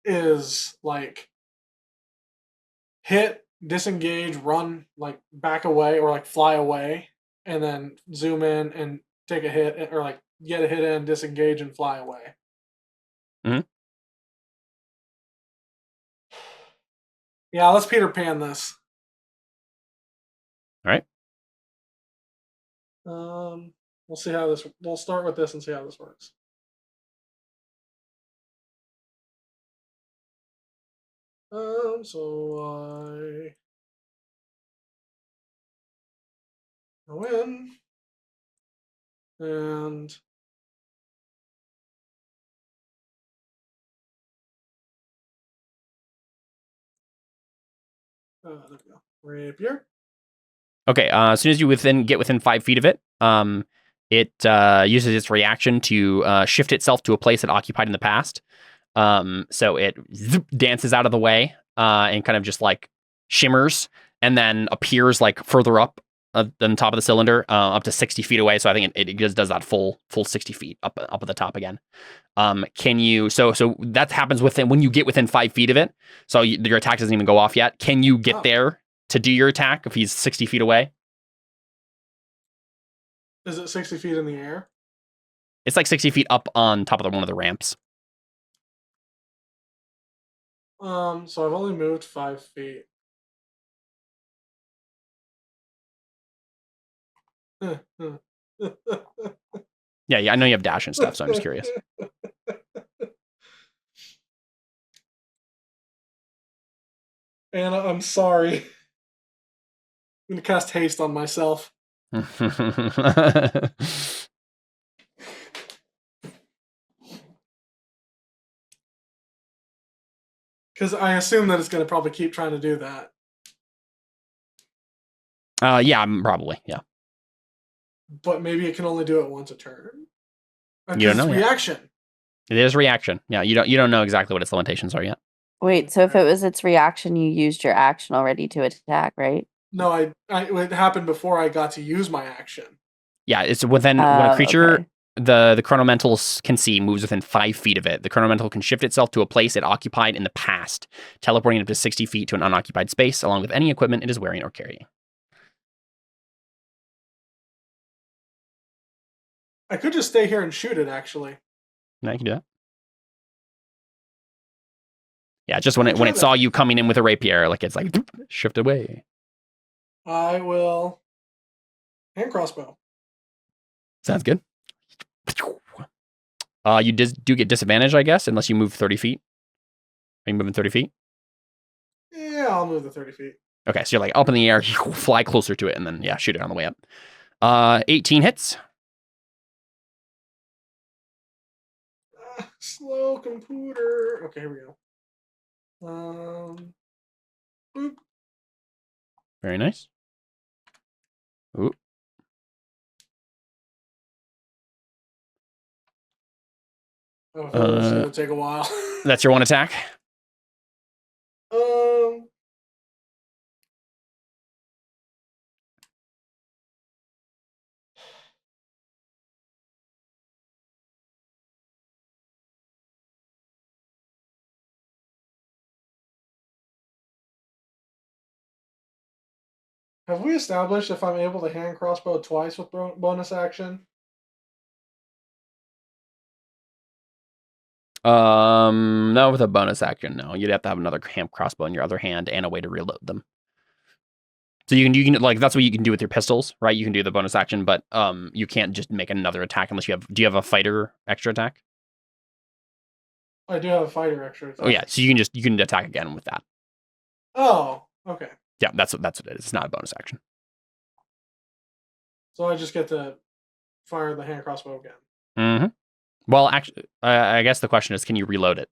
is like hit, disengage, run, like back away or like fly away, and then zoom in and take a hit, or like get a hit in, disengage, and fly away. Mm-hmm. Yeah, let's Peter Pan this. All right. We'll see how this. We'll start with this and see how this works. So I go in and There we go. Rapier. Okay, as soon as you get within 5 feet of it, it uses its reaction to shift itself to a place it occupied in the past. So it dances out of the way and kind of just like shimmers and then appears like further up on top of the cylinder, up to 60 feet away. So I think it just does that full 60 feet up at the top again. Can you? So that happens when you get within 5 feet of it. So your attack doesn't even go off yet. Can you get there to do your attack if he's 60 feet away? Is it 60 feet in the air? It's like 60 feet up on top of one of the ramps. So I've only moved 5 feet. Yeah, I know you have dash and stuff, so I'm just curious. Anna, I'm sorry. I'm going to cast haste on myself. Because I assume that it's going to probably keep trying to do that. Yeah, probably, yeah. But maybe it can only do it once a turn. You don't know it's reaction. It is reaction. Yeah, you don't know exactly what its limitations are yet. Wait, so if it was its reaction, you used your action already to attack, right? No, it happened before I got to use my action. Yeah, it's when a creature the chronomental can see moves within 5 feet of it. The chronomental can shift itself to a place it occupied in the past, teleporting up to 60 feet to an unoccupied space, along with any equipment it is wearing or carrying. I could just stay here and shoot it, actually. No, you can do that. Yeah, just when it saw you coming in with a rapier, like it's like shift away. I will hand crossbow. Sounds good. You do get disadvantage, I guess, unless you move 30 feet. Are you moving 30 feet? Yeah, I'll move the 30 feet. Okay, so you're like up in the air, fly closer to it, and then yeah, shoot it on the way up. 18 hits. Slow computer. Okay, here we go. Boop. Very nice. Ooh. Oh, it's gonna take a while. That's your one attack? Have we established if I'm able to hand crossbow twice with bonus action? No, with a bonus action, no. You'd have to have another hand crossbow in your other hand and a way to reload them. So you can like that's what you can do with your pistols, right? You can do the bonus action, but you can't just make another attack unless you have. Do you have a fighter extra attack? I do have a fighter extra attack. Oh yeah, so you can attack again with that. Oh, okay. Yeah, that's what it is. It's not a bonus action. So I just get to fire the hand crossbow again. Mm-hmm. Well, actually, I guess the question is, can you reload it?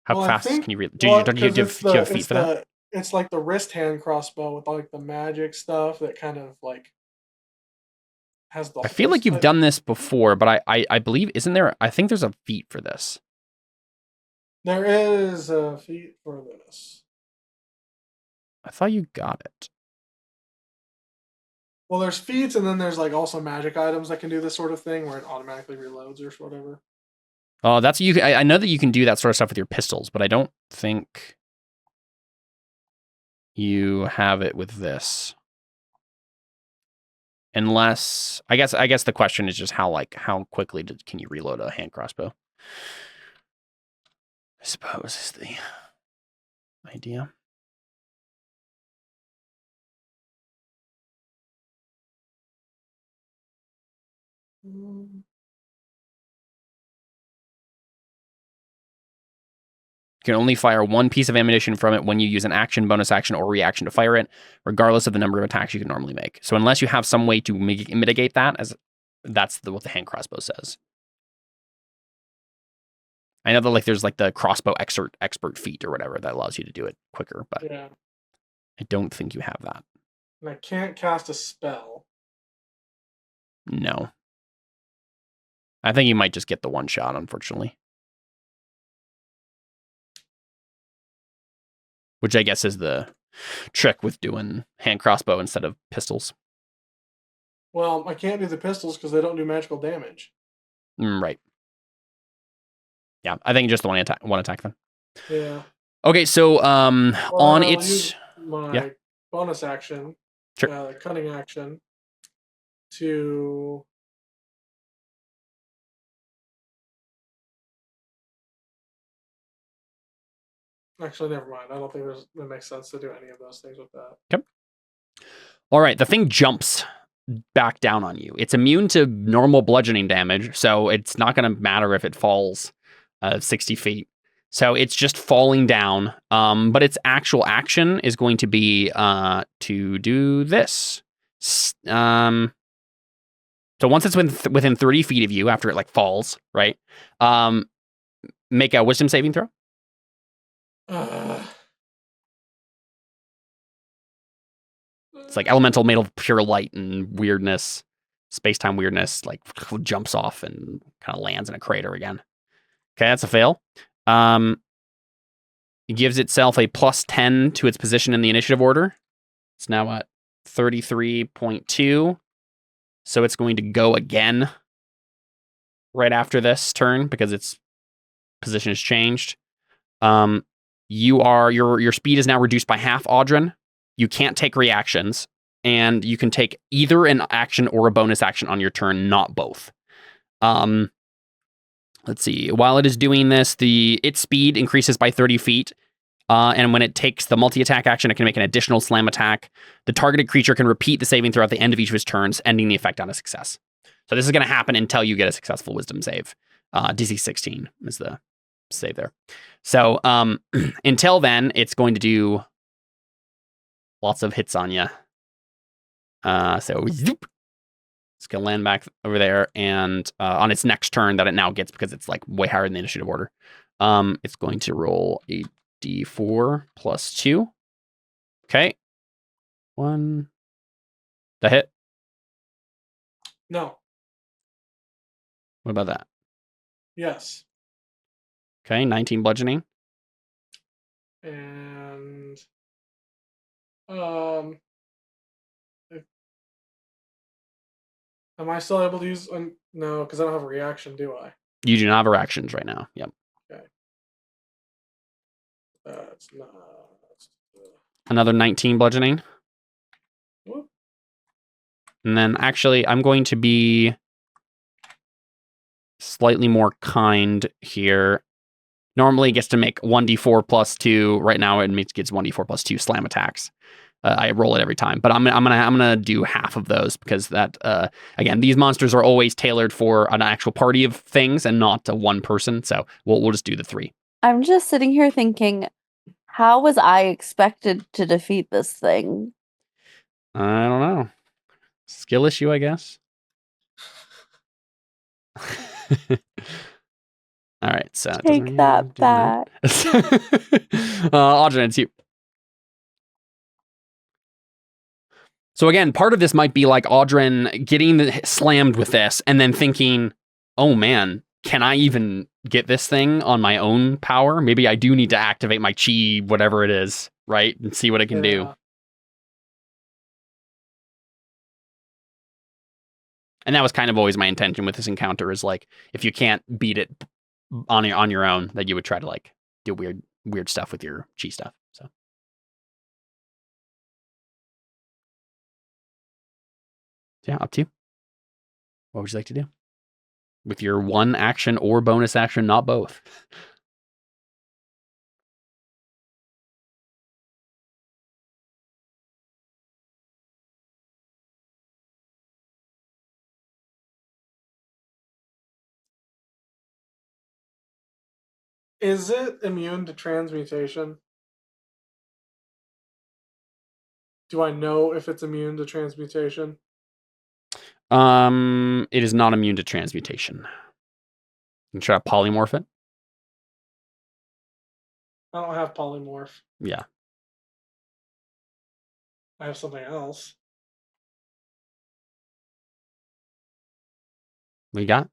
How fast can you reload? Do you have feet for that? It's like the wrist hand crossbow with like the magic stuff that kind of like has the. I feel like you've done this before, but I believe isn't there? I think there's a feat for this. There is a feat for this. I thought you got it. Well, there's feats, and then there's like also magic items that can do this sort of thing where it automatically reloads or whatever. Oh, that's you. I know that you can do that sort of stuff with your pistols, but I don't think you have it with this. Unless I guess the question is just how quickly can you reload a hand crossbow? I suppose is the idea. You can only fire one piece of ammunition from it when you use an action, bonus action, or reaction to fire it, regardless of the number of attacks you can normally make. So unless you have some way to mitigate that, that's what the hand crossbow says. I know that there's the crossbow expert feat or whatever that allows you to do it quicker, but yeah. I don't think you have that. And I can't cast a spell. No. I think you might just get the one shot, unfortunately. Which I guess is the trick with doing hand crossbow instead of pistols. Well, I can't do the pistols because they don't do magical damage. Right. Yeah, I think just the one attack then. Yeah. Okay, so Well, on I'll its use my bonus action, Sure. the cunning action, to actually never mind. I don't think it makes sense to do any of those things with that. all right, the thing jumps back down on you. It's immune to normal bludgeoning damage, so it's not going to matter if it falls 60 feet. So it's just falling down. But its actual action is going to be to do this. So once it's within 30 feet of you, after it like falls, right? Make a wisdom saving throw. It's like elemental made of pure light and weirdness, space-time weirdness, like jumps off and kind of lands in a crater again. Okay, that's a fail. It gives itself a +10 to its position in the initiative order. It's now at 33.2. So it's going to go again right after this turn because its position has changed. Your speed is now reduced by half, Audrin. You can't take reactions, and you can take either an action or a bonus action on your turn, not both. Let's see. While it is doing this, its speed increases by 30 feet. And when it takes the multi-attack action, it can make an additional slam attack. The targeted creature can repeat the saving throw at the end of each of his turns, ending the effect on a success. So this is going to happen until you get a successful wisdom save. DC 16 is the save there. So until then, it's going to do lots of hits on you. So zoop, it's going to land back over there. And on its next turn that it now gets, because it's like way higher in the initiative order, it's going to roll a D4 plus 2. Okay. 1. The hit. No. What about that? Yes. Okay, 19 bludgeoning. And am I still able to use no, because I don't have a reaction, do I? You do not have reactions right now. Yep. Okay. That's not. Another 19 bludgeoning. Whoop. And then actually, I'm going to be slightly more kind here. Normally it gets to make 1d4 plus 2. Right now it gets 1d4 plus 2 slam attacks. I roll it every time, but I'm gonna do half of those because that again, these monsters are always tailored for an actual party of things and not one person. So we'll just do the 3. I'm just sitting here thinking, how was I expected to defeat this thing? I don't know. Skill issue, I guess. All right, so Take that back. Audrey, it's you. So again, part of this might be like Audrin getting slammed with this and then thinking, oh man, can I even get this thing on my own power? Maybe I do need to activate my chi, whatever it is, right? And see what it can do. And that was kind of always my intention with this encounter is like, if you can't beat it on your own, that you would try to like do weird stuff with your chi stuff. So. Yeah, up to you. What would you like to do? With your one action or bonus action, not both. Is it immune to transmutation? Do I know if it's immune to transmutation? It is not immune to transmutation. You can try to polymorph it. I don't have polymorph. Yeah. I have something else. What you got?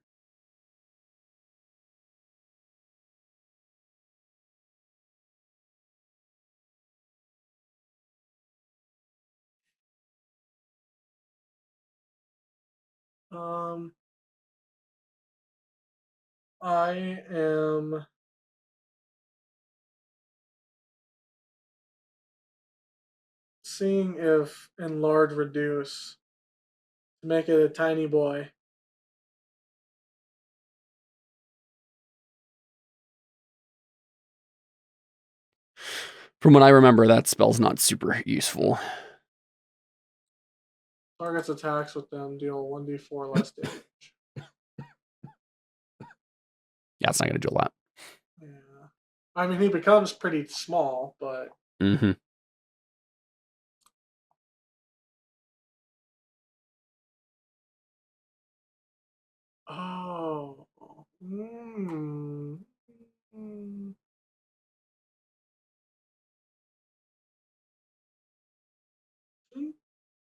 I am seeing if enlarge reduce to make it a tiny boy. From what I remember, that spell's not super useful. Targets attacks with them deal 1d4 less damage. Yeah, it's not going to do a lot. Yeah. I mean, he becomes pretty small, but... Mm-hmm. Oh.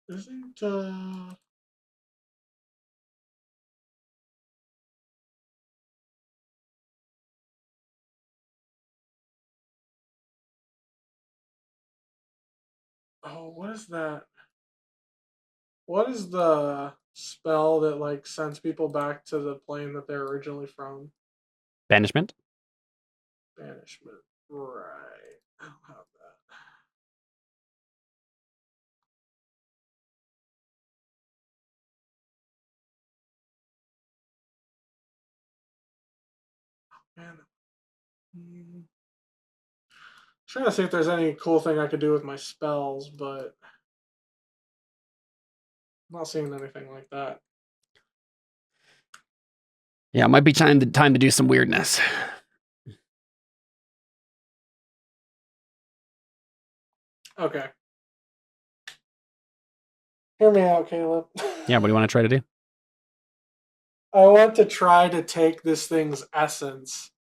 Isn't oh, what is that? What is the spell that like sends people back to the plane that they're originally from? Banishment? Banishment. Right. I don't have that. Man. Trying to see if there's any cool thing I could do with my spells, but I'm not seeing anything like that. Yeah, it might be time to do some weirdness. Okay. Hear me out, Caleb. Yeah, what do you want to try to do? I want to try to take this thing's essence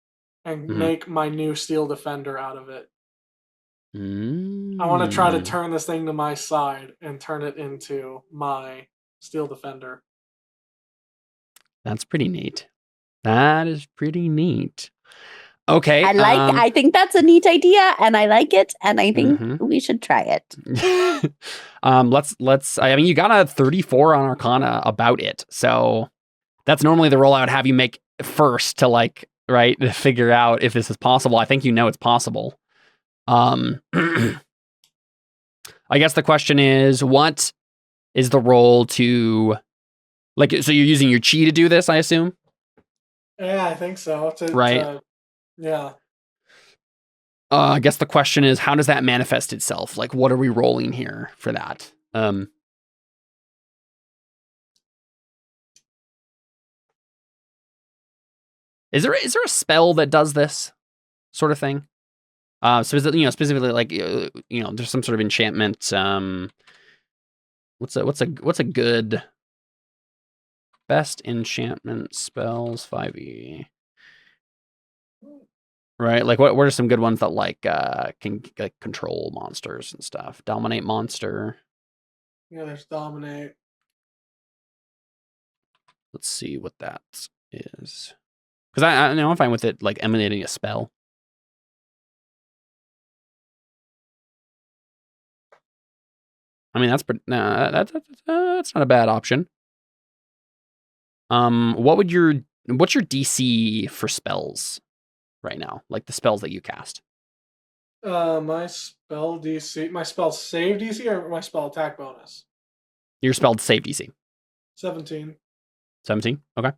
and Mhm. make my new Steel Defender out of it. Mm. I want to try to turn this thing to my side and turn it into my Steel Defender. That's pretty neat. That is pretty neat. Okay. I think that's a neat idea, and I like it, and I think Mhm. we should try it. Let's. I mean, you got a 34 on Arcana about it, so that's normally the rollout. Have you make first to like right to figure out if this is possible. I think you know it's possible. I guess the question is, what is the role to like? So you're using your chi to do this, I assume, Yeah, I think so. right? Yeah. I guess the question is, how does that manifest itself? Like, what are we rolling here for that? Is there a spell that does this sort of thing? Specifically, like there's some sort of enchantment. What's a good best enchantment spells 5e? Right, like what are some good ones that like can like control monsters and stuff? Dominate monster. Yeah, there's Dominate. Let's see what that is. Because I know I'm fine with it like emanating a spell. I mean that's not a bad option. What's your DC for spells right now? Like the spells that you cast. My spell DC, my spell save DC, or my spell attack bonus? Your spell save DC. 17. 17. Okay.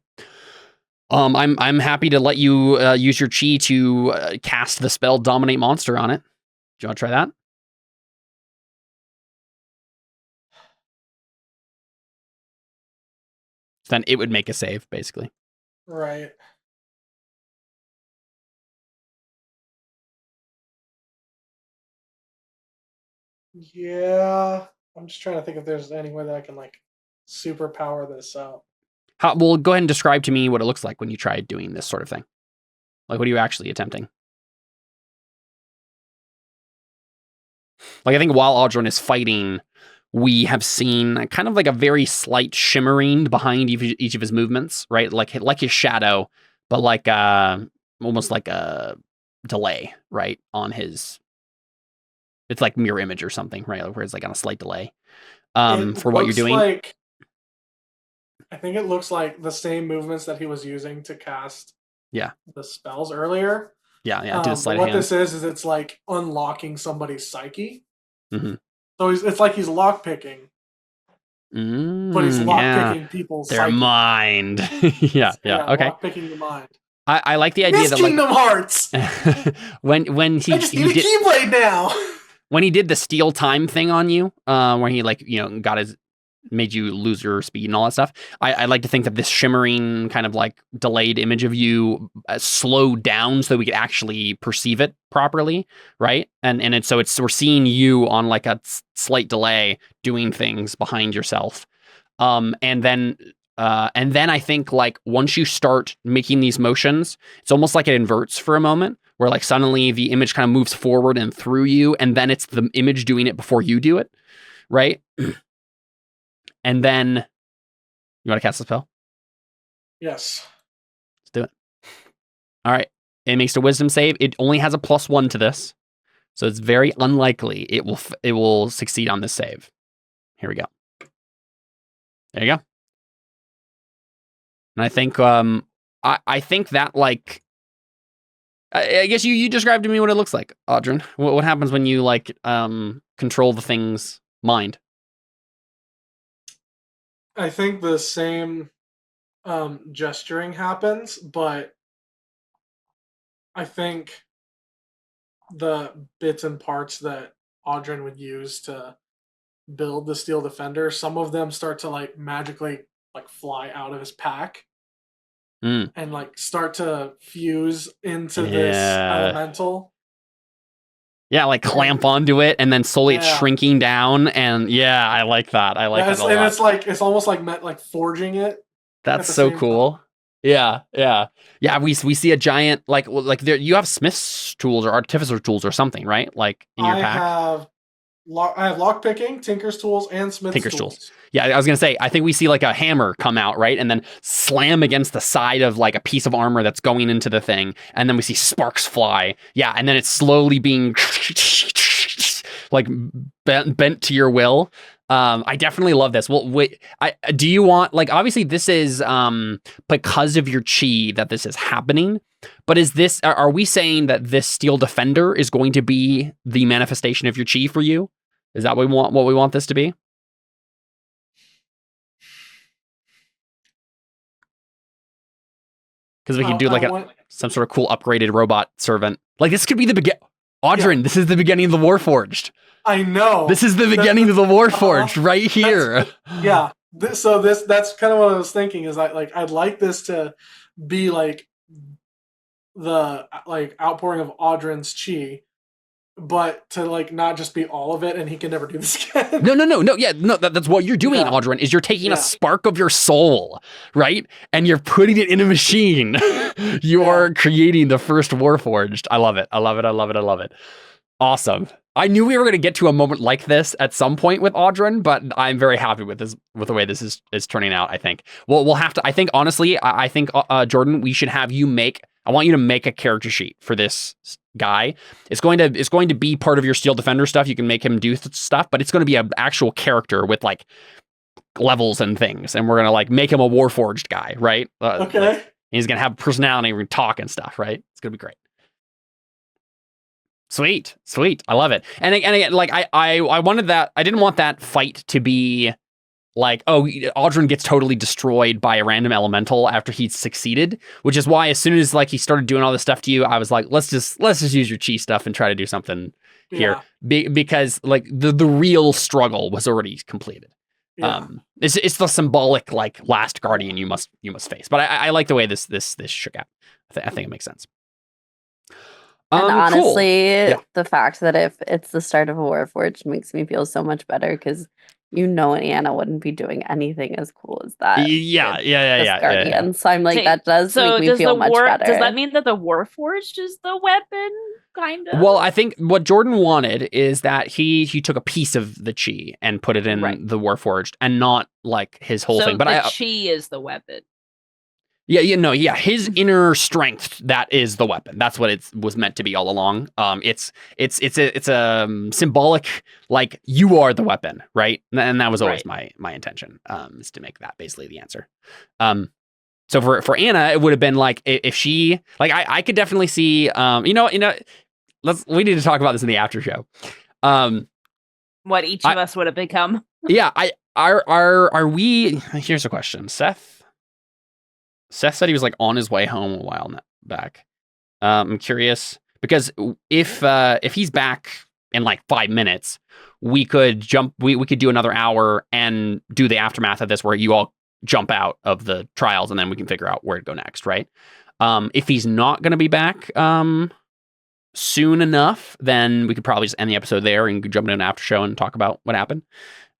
I'm happy to let you use your chi to cast the spell Dominate Monster on it. Do you want to try that? Then it would make a save, basically. Right. Yeah. I'm just trying to think if there's any way that I can like super power this out. Well, go ahead and describe to me what it looks like when you try doing this sort of thing. Like, what are you actually attempting? Like I think while Audron is fighting, we have seen kind of like a very slight shimmering behind each of his movements, right? Like his shadow, but like almost like a delay, right? On his, it's like mirror image or something, right? Where it's like on a slight delay for what you're doing. I think it looks like the same movements that he was using to cast the spells earlier. Yeah. Do the sleight of what hand. this is it's like unlocking somebody's psyche. Mm-hmm. So it's like he's lockpicking. But he's lockpicking people's their psyche. mind. yeah. Okay. Lockpicking the mind. I like the idea Miss that Kingdom Hearts. when he I just need a Keyblade now. When he did the steal time thing on you, where he made you lose your speed and all that stuff. I like to think that this shimmering kind of like delayed image of you slowed down so we could actually perceive it properly, right? And we're seeing you on like a slight delay doing things behind yourself, and then I think like once you start making these motions, it's almost like it inverts for a moment, where like suddenly the image kind of moves forward and through you, and then it's the image doing it before you do it, right? And then, you want to cast the spell? Yes. Let's do it. All right. It makes a wisdom save. It only has a +1 to this, so it's very unlikely it will succeed on this save. Here we go. There you go. And I think I think that like I guess you described to me what it looks like, Audron. What happens when you like control the thing's mind? I think the same gesturing happens, but I think the bits and parts that Audron would use to build the Steel Defender, some of them start to like magically like fly out of his pack and like start to fuse into this elemental. Yeah, like clamp onto it, and then slowly it's shrinking down. And I like that. I like that a lot. And it's like it's almost like forging it. That's so cool. Time. Yeah. We see a giant like there. You have Smith's tools or artificer tools or something, right? Like in your pack. I have lockpicking, Tinker's tools, and Smith's tools. Yeah, I was gonna say. I think we see like a hammer come out, right, and then slam against the side of like a piece of armor that's going into the thing, and then we see sparks fly. Yeah, and then it's slowly being like bent to your will. I definitely love this. Well, wait, do you want like obviously this is because of your chi that this is happening, but are we saying that this Steel Defender is going to be the manifestation of your chi for you? Is that what we want this to be? Because we can do like some sort of cool upgraded robot servant. Like this could be the beginning. Audron, this is the beginning of the Warforged. I know. This is the beginning of the Warforged right here. That's kind of what I was thinking. Is I'd like this to be like the like outpouring of Audron's chi, but to like not just be all of it, and he can never do this again. No. That's what you're doing, Audron. Is you're taking a spark of your soul, right, and you're putting it in a machine. You are creating the first Warforged. I love it. Awesome. I knew we were going to get to a moment like this at some point with Audron, but I'm very happy with the way this is turning out. I think we'll have to. I think honestly, I think Jordan, we should have you I want you to make a character sheet for this guy. It's going to be part of your Steel Defender stuff. You can make him do stuff, but it's going to be an actual character with like levels and things, and we're gonna like make him a Warforged guy, right? Okay. Like, he's gonna have personality, we're gonna talk and stuff, right? It's gonna be great. Sweet. I love it. And again, like I wanted that. I didn't want that fight to be like, oh, Audron gets totally destroyed by a random elemental after he's succeeded, which is why as soon as like he started doing all this stuff to you, I was like, let's just use your chi stuff and try to do something here, because like the real struggle was already completed. Yeah. It's the symbolic like last guardian you must face. But I like the way this shook out. I think it makes sense. And honestly, cool. the fact that if it's the start of a Warforged makes me feel so much better, because you know, Anna wouldn't be doing anything as cool as that. Yeah. Guardian. So I'm like, Okay, that does So make me does feel the much better. Does that mean that the Warforged is the weapon? Kind of. Well, I think what Jordan wanted is that he took a piece of the chi and put it in Right. the Warforged, and not like his whole so thing. But the chi is the weapon. his inner strength, that is the weapon. That's what it was meant to be all along. It's a symbolic, like, you are the weapon, right? And that was always my intention, is to make that basically the answer. So for Anna, it would have been like, if she, like, I could definitely see, we need to talk about this in the after show. What each of us would have become. Yeah, are we? Here's a question. Seth said he was like on his way home a while back. I'm curious because if he's back in like 5 minutes, we could jump. We could do another hour and do the aftermath of this, where you all jump out of the trials, and then we can figure out where to go next, right? If he's not going to be back soon enough, then we could probably just end the episode there and jump into an after show and talk about what happened.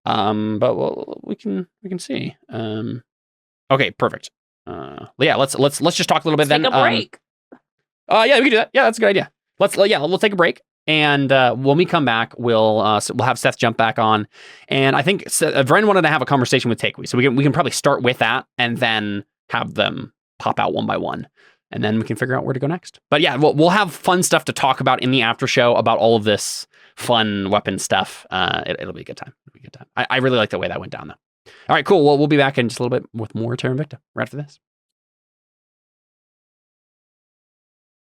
But we can see. Okay, perfect. Let's just talk a little bit then. Take a break. Yeah, we can do that. Yeah, that's a good idea. We'll take a break, and when we come back, we'll have Seth jump back on, and I think Vren wanted to have a conversation with Takewee, so we can probably start with that, and then have them pop out one by one, and then we can figure out where to go next. But yeah, we'll have fun stuff to talk about in the after show about all of this fun weapon stuff. It'll be a good time. I really like the way that went down, though. All right, cool. Well, we'll be back in just a little bit with more Terra Invicta right after this.